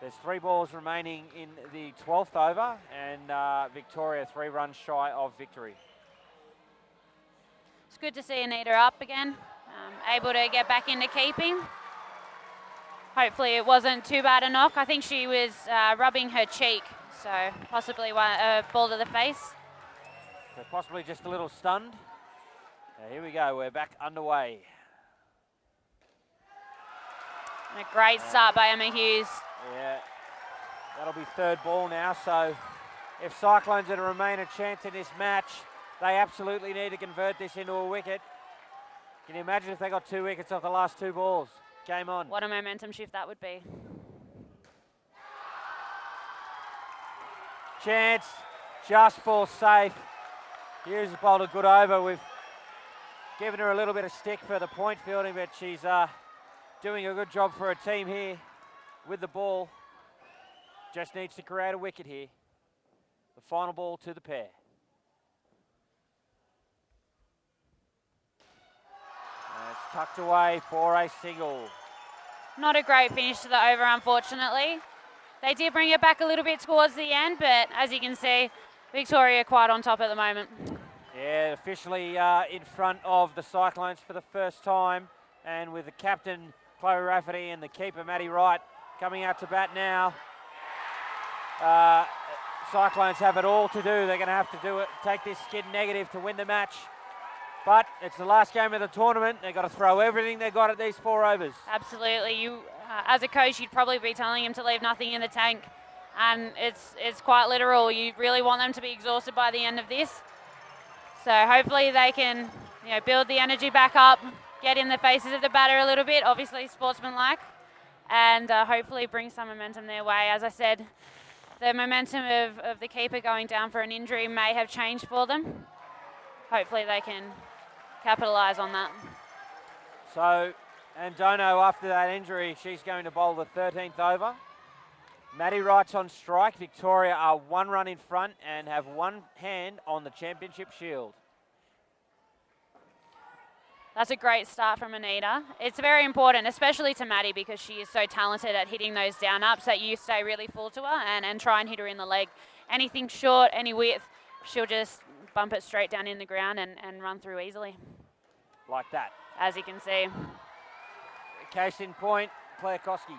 there's 3 balls remaining in the 12th over, and Victoria 3 runs shy of victory. It's good to see Anita up again, able to get back into keeping. Hopefully it wasn't too bad a knock. I think she was rubbing her cheek, so possibly a ball to the face. So possibly just a little stunned. Now here we go, we're back underway. And a great start by Emma Hughes. Yeah, that'll be 3rd ball now, so if Cyclones are to remain a chance in this match, they absolutely need to convert this into a wicket. Can you imagine if they got 2 wickets off the last 2 balls? Game on. What a momentum shift that would be. Chance, just for safe. Hughes has bowled a good over. We've given her a little bit of stick for the point fielding, but she's doing a good job for her team here with the ball. Just needs to create a wicket here. The final ball to the pair. And it's tucked away for a single. Not a great finish to the over, unfortunately. They did bring it back a little bit towards the end, but as you can see, Victoria quite on top at the moment. Yeah, officially in front of the Cyclones for the first time, and with the captain, Chloe Rafferty, and the keeper, Maddie Wright, coming out to bat now. Cyclones have it all to do. They're going to have to do it, take this skid negative to win the match. But it's the last game of the tournament. They've got to throw everything they've got at these 4 overs. Absolutely. You, as a coach, you'd probably be telling him to leave nothing in the tank. And it's quite literal. You really want them to be exhausted by the end of this. So hopefully they can, build the energy back up, get in the faces of the batter a little bit, obviously sportsmanlike, and hopefully bring some momentum their way. As I said, the momentum of the keeper going down for an injury may have changed for them. Hopefully they can capitalise on that. So, Andono, after that injury, she's going to bowl the 13th over. Maddie Wright's on strike. Victoria are 1 run in front and have 1 hand on the championship shield. That's a great start from Anita. It's very important, especially to Maddie, because she is so talented at hitting those down-ups that you stay really full to her and try and hit her in the leg. Anything short, any width, she'll just bump it straight down in the ground and run through easily. Like that. As you can see. Case in point, Claire Koski.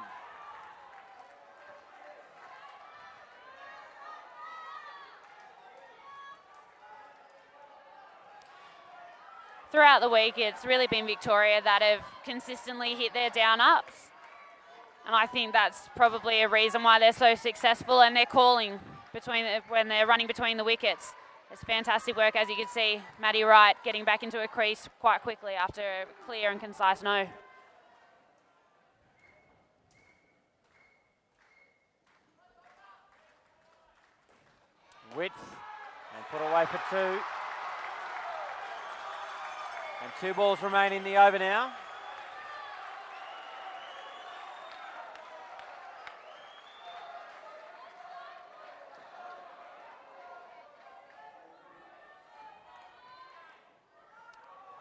Throughout the week, it's really been Victoria that have consistently hit their down-ups. And I think that's probably a reason why they're so successful, and they're calling when they're running between the wickets. It's fantastic work, as you can see, Maddie Wright getting back into a crease quite quickly after a clear and concise no. Width, and put away for 2. And 2 balls remain in the over now.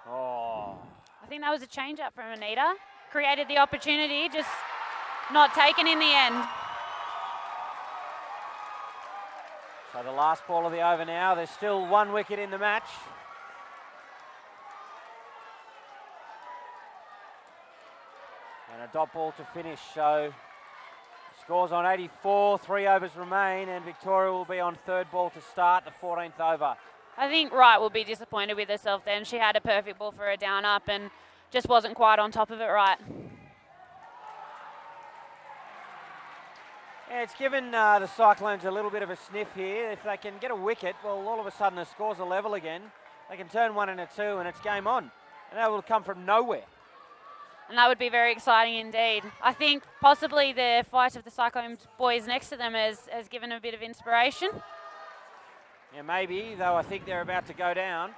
Oh. I think that was a change-up from Anita. Created the opportunity, just not taken in the end. So the last ball of the over now. There's still 1 wicket in the match. And a dot ball to finish. So scores on 84, 3 overs remain, and Victoria will be on third ball to start the 14th over. I think Wright will be disappointed with herself then. She had a perfect ball for a down up and just wasn't quite on top of it right. Yeah, it's given the Cyclones a little bit of a sniff here. If they can get a wicket, well, all of a sudden the scores are level again. They can turn 1 into 2 and it's game on. And that will come from nowhere. And that would be very exciting indeed. I think possibly the fight of the Cyclones boys next to them has given a bit of inspiration. Yeah, maybe, though I think they're about to go down.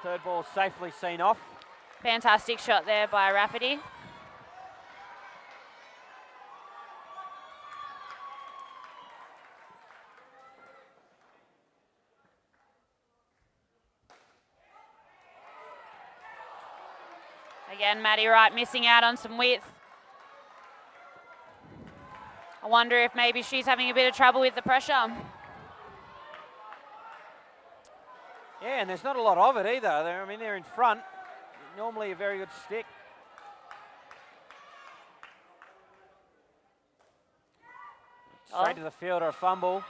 The third ball safely seen off. Fantastic shot there by Rafferty. Again, Maddie Wright missing out on some width. I wonder if maybe she's having a bit of trouble with the pressure. Yeah, and there's not a lot of it either. I mean, they're in front. Normally a very good stick. Straight to the fielder, a fumble.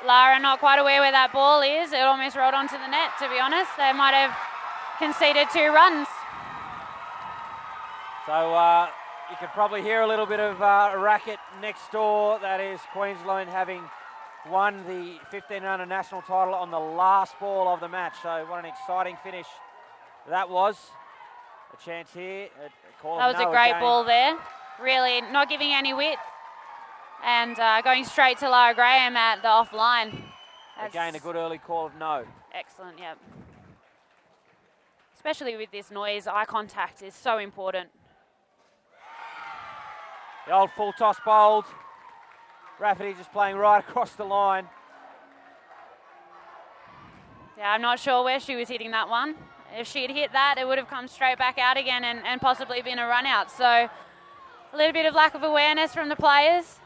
Lara not quite aware where that ball is. It almost rolled onto the net, to be honest. They might have conceded 2 runs. So you could probably hear a little bit of a racket next door. That is Queensland having won the 1500 national title on the last ball of the match. So what an exciting finish that was. A chance here. A call That of was no a great again. ball there. Really not giving any width. And going straight to Lara Graham at the off line. Again, a good early call of no. Excellent, yep. Especially with this noise, eye contact is so important. The old full toss bowled. Rafferty just playing right across the line. Yeah, I'm not sure where she was hitting that one. If she had hit that, it would have come straight back out again and possibly been a run out. So a little bit of lack of awareness from the players.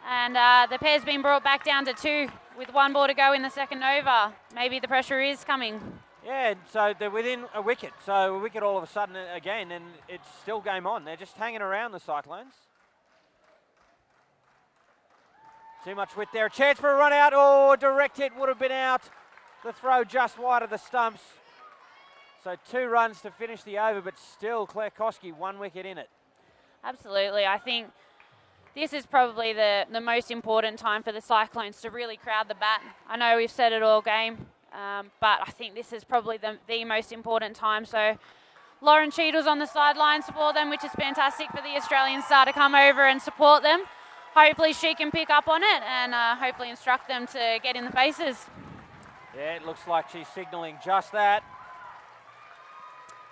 And the pair's been brought back down to 2 with 1 ball to go in the second over. Maybe the pressure is coming. Yeah, so they're within a wicket. So a wicket all of a sudden again, and it's still game on. They're just hanging around the Cyclones. Too much width there. A chance for a run out. Oh, direct hit would have been out. The throw just wide of the stumps. So 2 runs to finish the over, but still Claire Koski 1 wicket in it. Absolutely. I think this is probably the most important time for the Cyclones to really crowd the bat. I know we've said it all game, but I think this is probably the most important time. So Lauren Cheadle's on the sideline support them, which is fantastic for the Australian star to come over and support them. Hopefully she can pick up on it and hopefully instruct them to get in the faces. Yeah, it looks like she's signalling just that.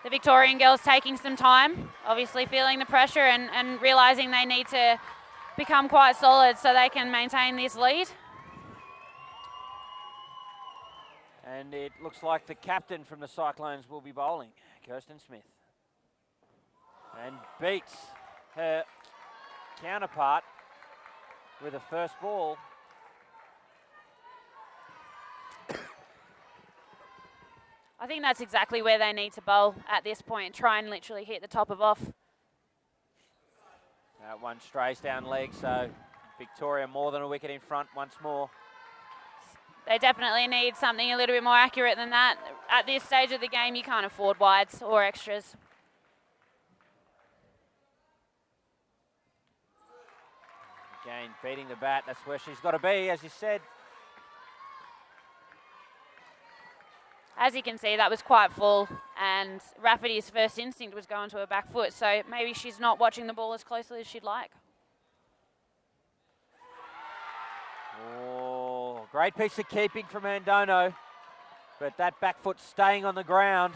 The Victorian girls taking some time, obviously feeling the pressure and realising they need to become quite solid so they can maintain this lead. And it looks like the captain from the Cyclones will be bowling, Kirsten Smith. And beats her counterpart with a first ball. I think that's exactly where they need to bowl at this point. Try and literally hit the top of off. That one strays down leg, so Victoria more than a wicket in front once more. They definitely need something a little bit more accurate than that. At this stage of the game, you can't afford wides or extras. Again, beating the bat, that's where she's got to be, as you said. As you can see, that was quite full, and Rafferty's first instinct was going to her back foot, so maybe she's not watching the ball as closely as she'd like. Oh, great piece of keeping from Andono, but that back foot staying on the ground.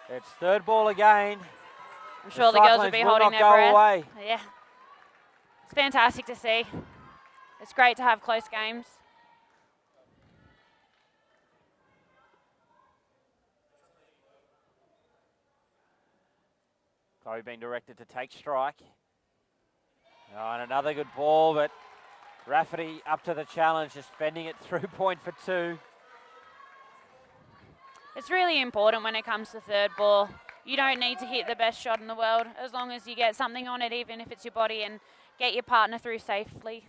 It's third ball again. I'm sure the girls will be holding their breath. Away. Yeah, it's fantastic to see. It's great to have close games. Chloe being directed to take strike. Oh, and another good ball, but Rafferty up to the challenge, just fending it through, point for 2. It's really important when it comes to third ball. You don't need to hit the best shot in the world as long as you get something on it, even if it's your body, and get your partner through safely.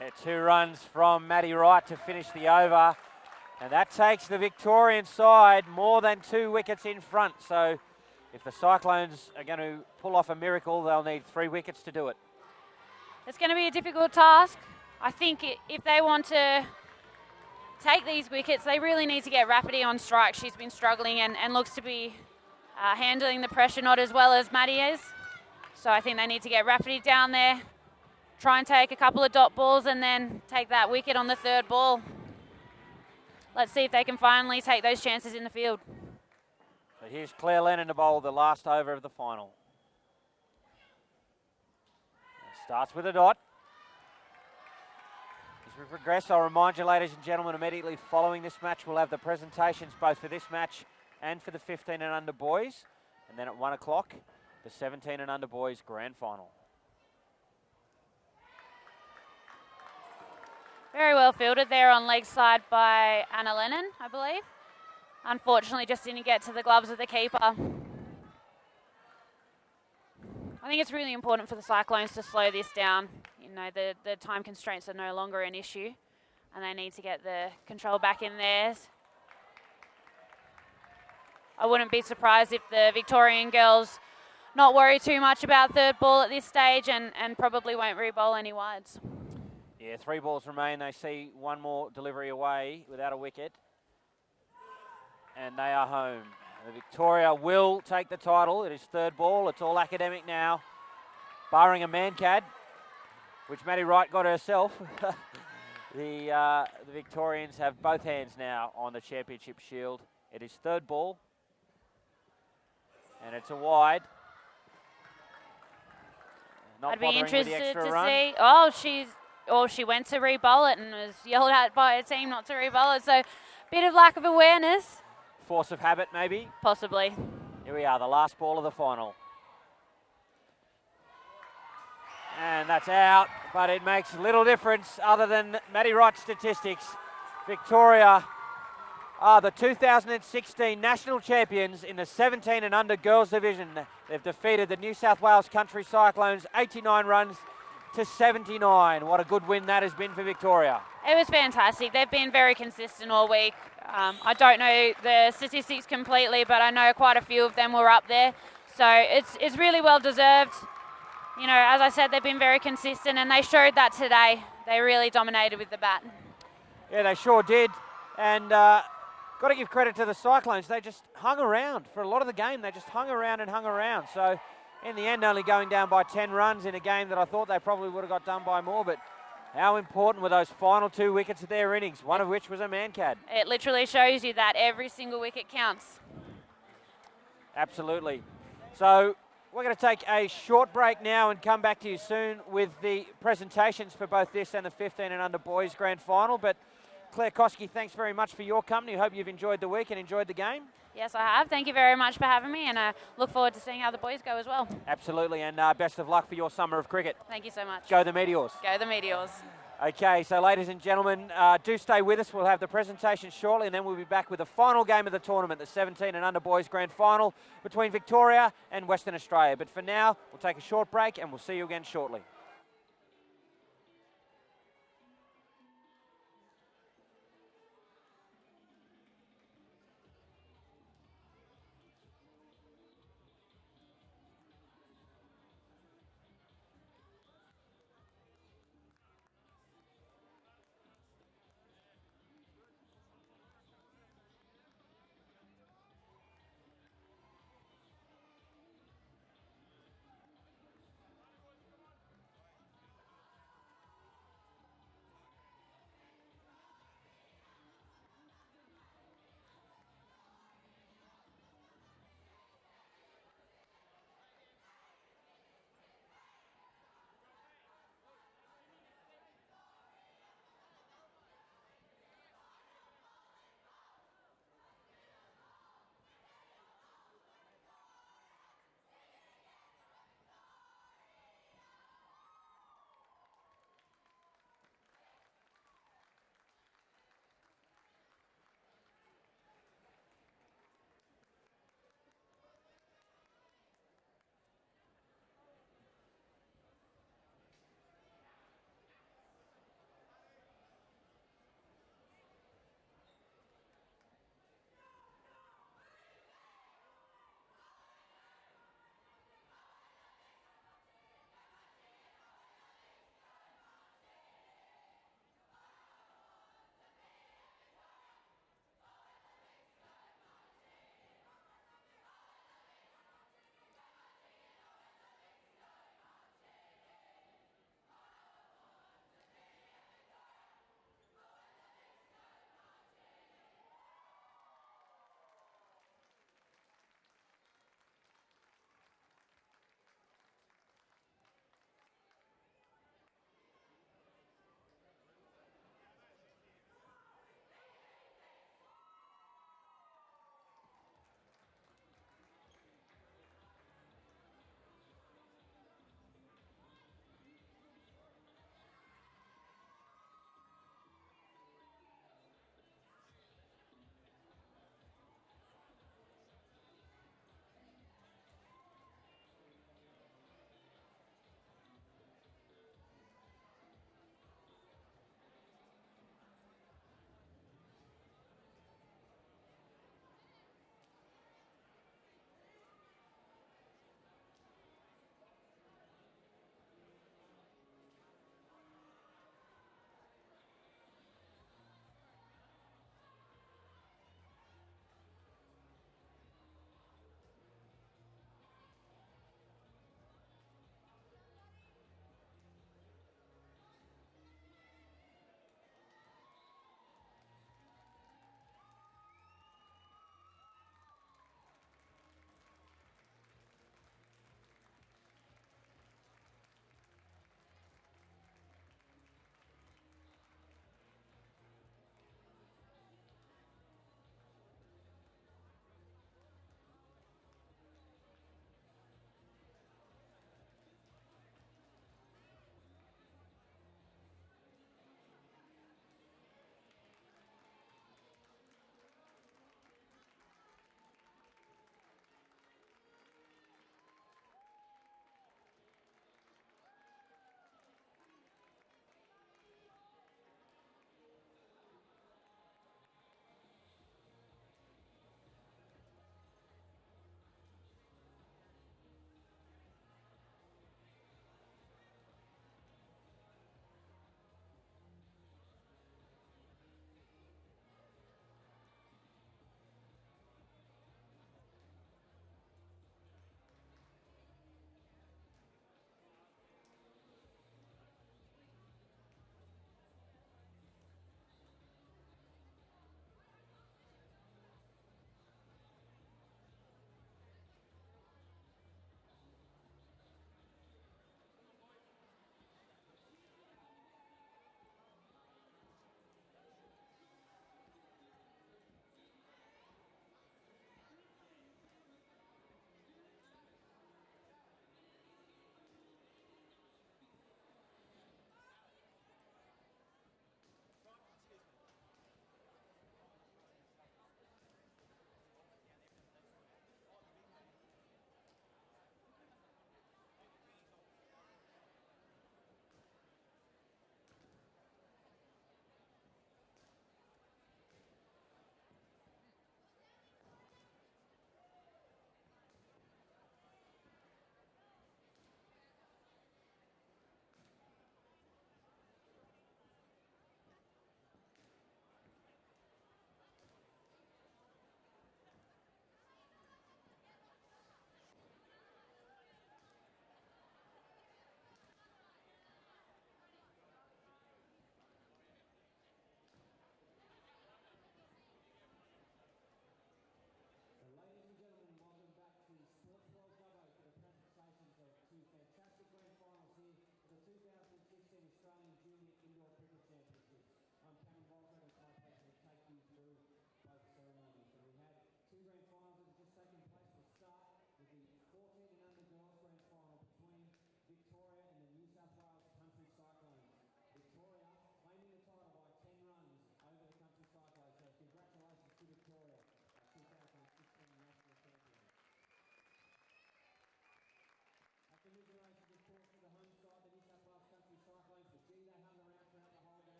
Yeah, 2 runs from Matty Wright to finish the over. And that takes the Victorian side more than 2 wickets in front. So if the Cyclones are going to pull off a miracle, they'll need 3 wickets to do it. It's going to be a difficult task. I think if they want to take these wickets, they really need to get Rafferty on strike. She's been struggling and looks to be handling the pressure not as well as Maddie is. So I think they need to get Rafferty down there, try and take a couple of dot balls and then take that wicket on the third ball. Let's see if they can finally take those chances in the field. So here's Claire Lennon to bowl the last over of the final. Starts with a dot. As we progress, I'll remind you, ladies and gentlemen, immediately following this match, we'll have the presentations both for this match and for the 15 and under boys. And then at 1 o'clock, the 17 and under boys grand final. Very well fielded there on leg side by Anna Lennon, I believe. Unfortunately, just didn't get to the gloves of the keeper. I think it's really important for the Cyclones to slow this down. You know, the time constraints are no longer an issue, and they need to get the control back in theirs. I wouldn't be surprised if the Victorian girls not worry too much about third ball at this stage and probably won't re-bowl any wides. Yeah, 3 balls remain. They see 1 more delivery away without a wicket. And they are home. The Victoria will take the title. It is third ball. It's all academic now. Barring a man-cad, which Maddie Wright got herself. The Victorians have both hands now on the championship shield. It is third ball. And it's a wide. Not I'd be bothering with the interested extra to run. see. She went to re-bowl it and was yelled at by a team not to re-bowl it. So, bit of lack of awareness. Force of habit, maybe. Possibly. Here we are, the last ball of the final. And that's out, but it makes little difference other than Maddie Wright's statistics. Victoria are the 2016 national champions in the 17 and under girls division. They've defeated the New South Wales Country Cyclones 89 runs to 79. What a good win that has been for Victoria. It was fantastic. They've been very consistent all week. I don't know the statistics completely, but I know quite a few of them were up there. So it's really well deserved. You know, as I said, they've been very consistent and they showed that today. They really dominated with the bat. Yeah, they sure did. And got to give credit to the Cyclones. They just hung around for a lot of the game. They just hung around and hung around. So in the end, only going down by 10 runs in a game that I thought they probably would have got done by more. But how important were those final 2 wickets of their innings, one of which was a man-cad? It literally shows you that every single wicket counts. Absolutely. So we're going to take a short break now and come back to you soon with the presentations for both this and the 15 and under boys grand final. But Claire Koski, thanks very much for your company. Hope you've enjoyed the week and enjoyed the game. Yes, I have. Thank you very much for having me, and I look forward to seeing how the boys go as well. Absolutely, and best of luck for your summer of cricket. Thank you so much. Go the Meteors. Go the Meteors. Okay, so ladies and gentlemen, do stay with us. We'll have the presentation shortly, and then we'll be back with the final game of the tournament, the 17 and under boys grand final between Victoria and Western Australia. But for now, we'll take a short break, and we'll see you again shortly.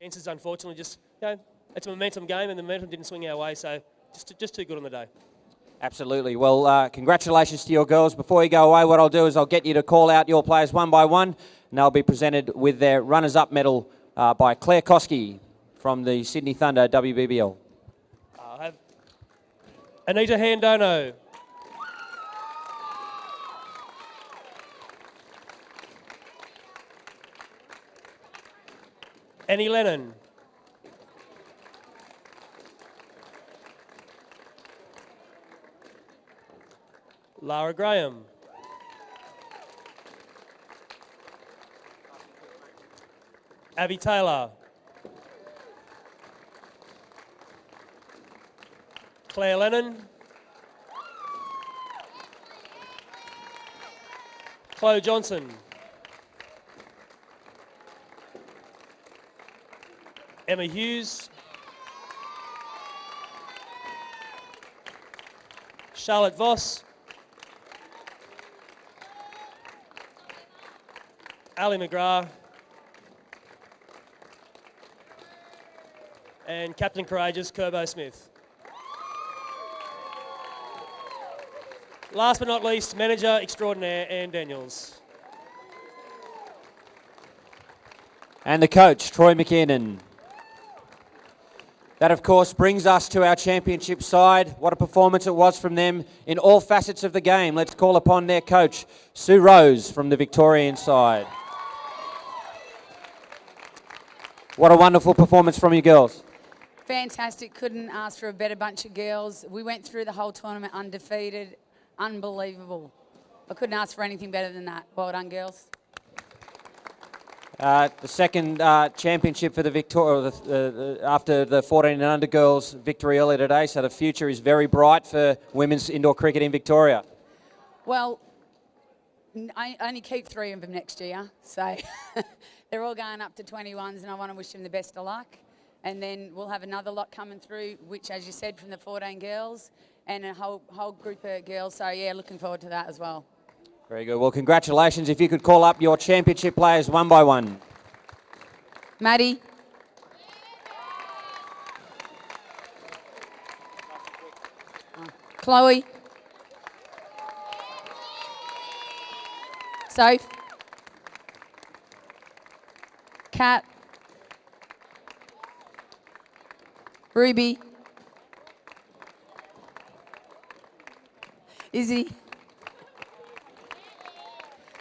Chances, unfortunately, just, it's a momentum game and the momentum didn't swing our way, so just too good on the day. Absolutely. Well, congratulations to your girls. Before you go away, what I'll do is I'll get you to call out your players one by one, and they'll be presented with their runners-up medal by Claire Koski from the Sydney Thunder WBBL. I'll have Anita Handono. Annie Lennon. Lara Graham. Abby Taylor. Claire Lennon. Chloe Johnson. Emma Hughes. Charlotte Voss. Ali McGrath. And Captain Courageous, Kerbo Smith. Last but not least, Manager Extraordinaire, Ann Daniels. And the coach, Troy McKinnon. That, of course, brings us to our championship side. What a performance it was from them in all facets of the game. Let's call upon their coach, Sue Rose, from the Victorian side. What a wonderful performance from you girls. Fantastic. Couldn't ask for a better bunch of girls. We went through the whole tournament undefeated. Unbelievable. I couldn't ask for anything better than that. Well done, girls. The second championship for the Victoria after the 14 and under girls victory earlier today, so the future is very bright for women's indoor cricket in Victoria. Well, I only keep 3 of them next year, so they're all going up to 21s, and I want to wish them the best of luck. And then we'll have another lot coming through, which, as you said, from the 14 girls and a whole group of girls. So, yeah, looking forward to that as well. Very good. Well, congratulations. If you could call up your championship players one by one. Maddie. Chloe. Soph. Kat. Ruby. Izzy.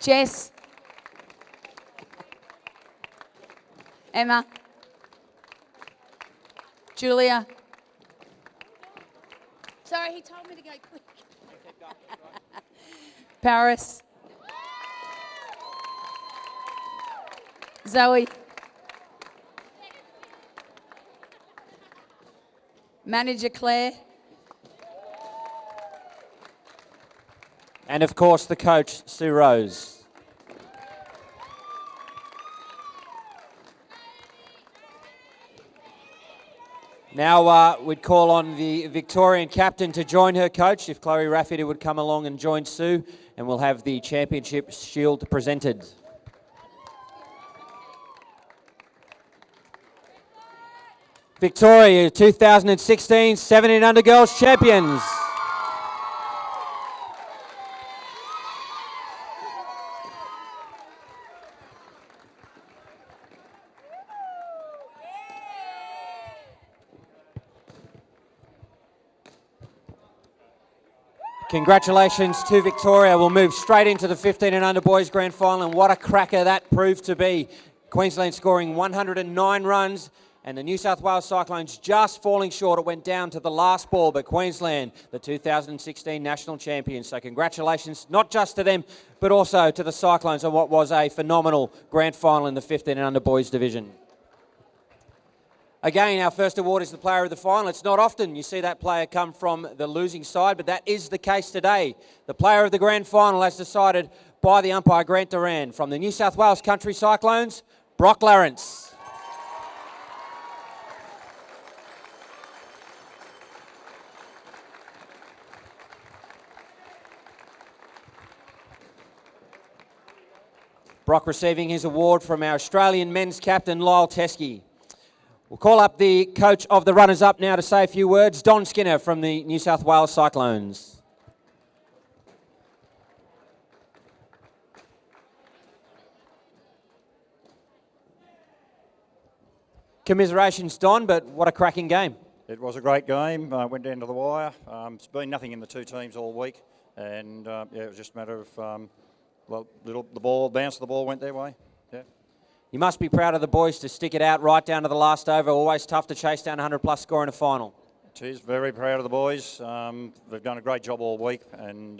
Jess. Emma. Julia. Sorry, he told me to go quick. Paris. Zoe. Manager Claire. And, of course, the coach, Sue Rose. Now we'd call on the Victorian captain to join her coach, if Chloe Rafferty would come along and join Sue, and we'll have the championship shield presented. Victoria, 2016 17 under girls champions. Congratulations to Victoria. We'll move straight into the 15 and under boys grand final, and what a cracker that proved to be. Queensland scoring 109 runs, and the New South Wales Cyclones just falling short. It went down to the last ball, but Queensland, the 2016 national champions. So congratulations, not just to them, but also to the Cyclones on what was a phenomenal grand final in the 15 and under boys division. Again, our first award is the player of the final. It's not often you see that player come from the losing side, but that is the case today. The player of the grand final, as decided by the umpire Grant Duran, from the New South Wales Country Cyclones, Brock Lawrence. Brock receiving his award from our Australian men's captain, Lyle Teskey. We'll call up the coach of the runners-up now to say a few words, Don Skinner from the New South Wales Cyclones. Commiserations, Don, but what a cracking game. It was a great game. Went down to the wire. It's been nothing in the two teams all week, and yeah, it was just a matter of the ball bounced, the ball went their way. Yeah. You must be proud of the boys to stick it out right down to the last over. Always tough to chase down a 100-plus score in a final. It is very proud of the boys. They've done a great job all week, and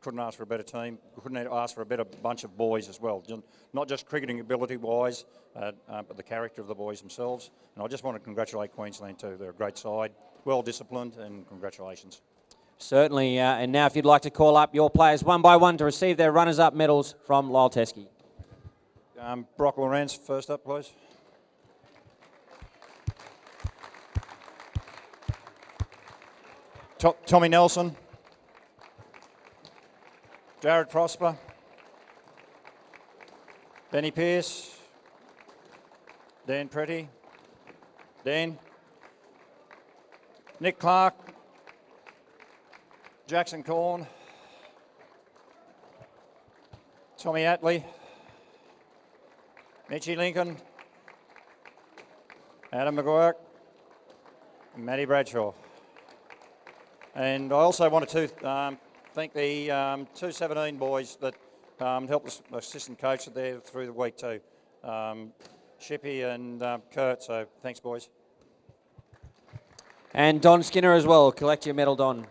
couldn't ask for a better team. Couldn't ask for a better bunch of boys as well. Not just cricketing ability-wise, but the character of the boys themselves. And I just want to congratulate Queensland too. They're a great side, well disciplined, and congratulations. Certainly. And now if you'd like to call up your players one by one to receive their runners-up medals from Lyle Teskey. Brock Lorenz first up, please. Tommy Nelson. Jared Prosper. Benny Pearce. Dan Pretty. Dan. Nick Clark. Jackson Corn. Tommy Atley. Mitchie Lincoln. Adam McGuirk. And Matty Bradshaw. And I also wanted to thank the 217 boys that helped the assistant coach there through the week too. Shippy and Kurt, so thanks boys. And Don Skinner as well. Collect your medal, Don.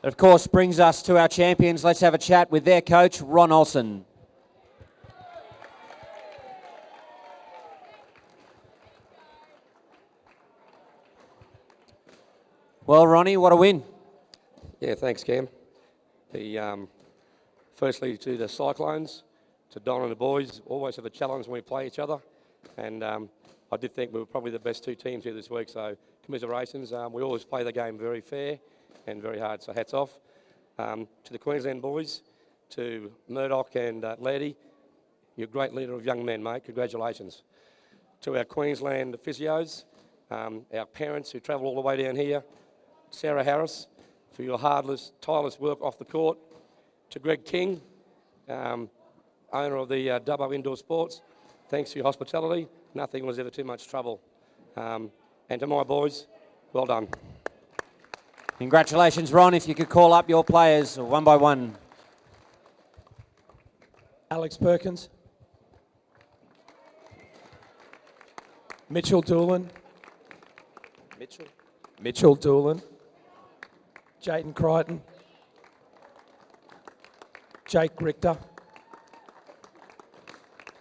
That of course brings us to our champions. Let's have a chat with their coach, Ron Olsen. Well, Ronnie, what a win. Yeah, thanks, Cam. Firstly, to the Cyclones, to Don and the boys, always have a challenge when we play each other. And I did think we were probably the best two teams here this week, so commiserations. We always play the game very fair and very hard, so hats off. To the Queensland boys, to Murdoch and Laddie, you're a great leader of young men, mate. Congratulations. To our Queensland physios, our parents who travel all the way down here, Sarah Harris, for your tireless work off the court. To Greg King, owner of the Dubbo Indoor Sports, thanks for your hospitality. Nothing was ever too much trouble. And to my boys, well done. Congratulations, Ron. If you could call up your players one by one. Alex Perkins. Mitchell Doolan. Mitchell Doolan. Jayden Crichton. Jake Richter.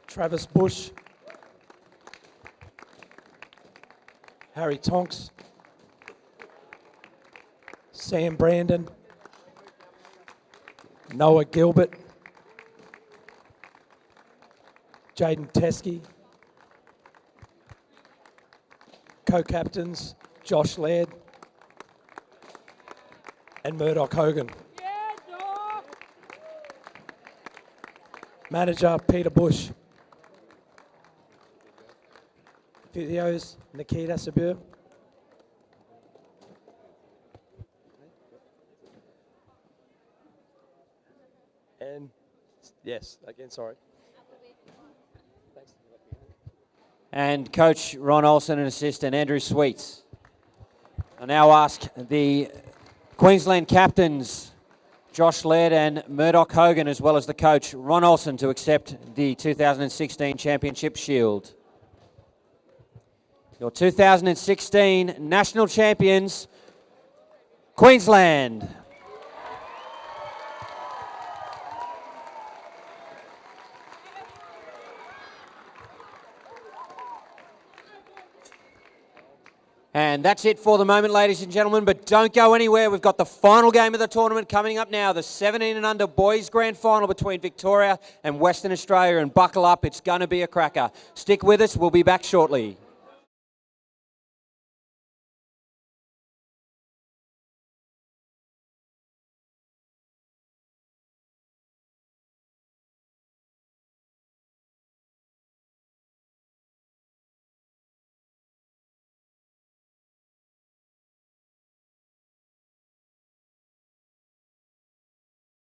Travis Bush. Harry Tonks. Sam Brandon. Noah Gilbert. Jaden Teskey. Co-captains Josh Laird and Murdoch Hogan. Manager Peter Bush. Physios Nikita Sabir. And yes, again, sorry. And Coach Ron Olsen and assistant Andrew Sweets. I now ask the Queensland captains, Josh Laird and Murdoch Hogan, as well as the coach, Ron Olsen, to accept the 2016 Championship Shield. Your 2016 National Champions, Queensland. And that's it for the moment, ladies and gentlemen, but don't go anywhere. We've got the final game of the tournament coming up now, the 17 and under boys grand final between Victoria and Western Australia, and buckle up, it's going to be a cracker. Stick with us, we'll be back shortly.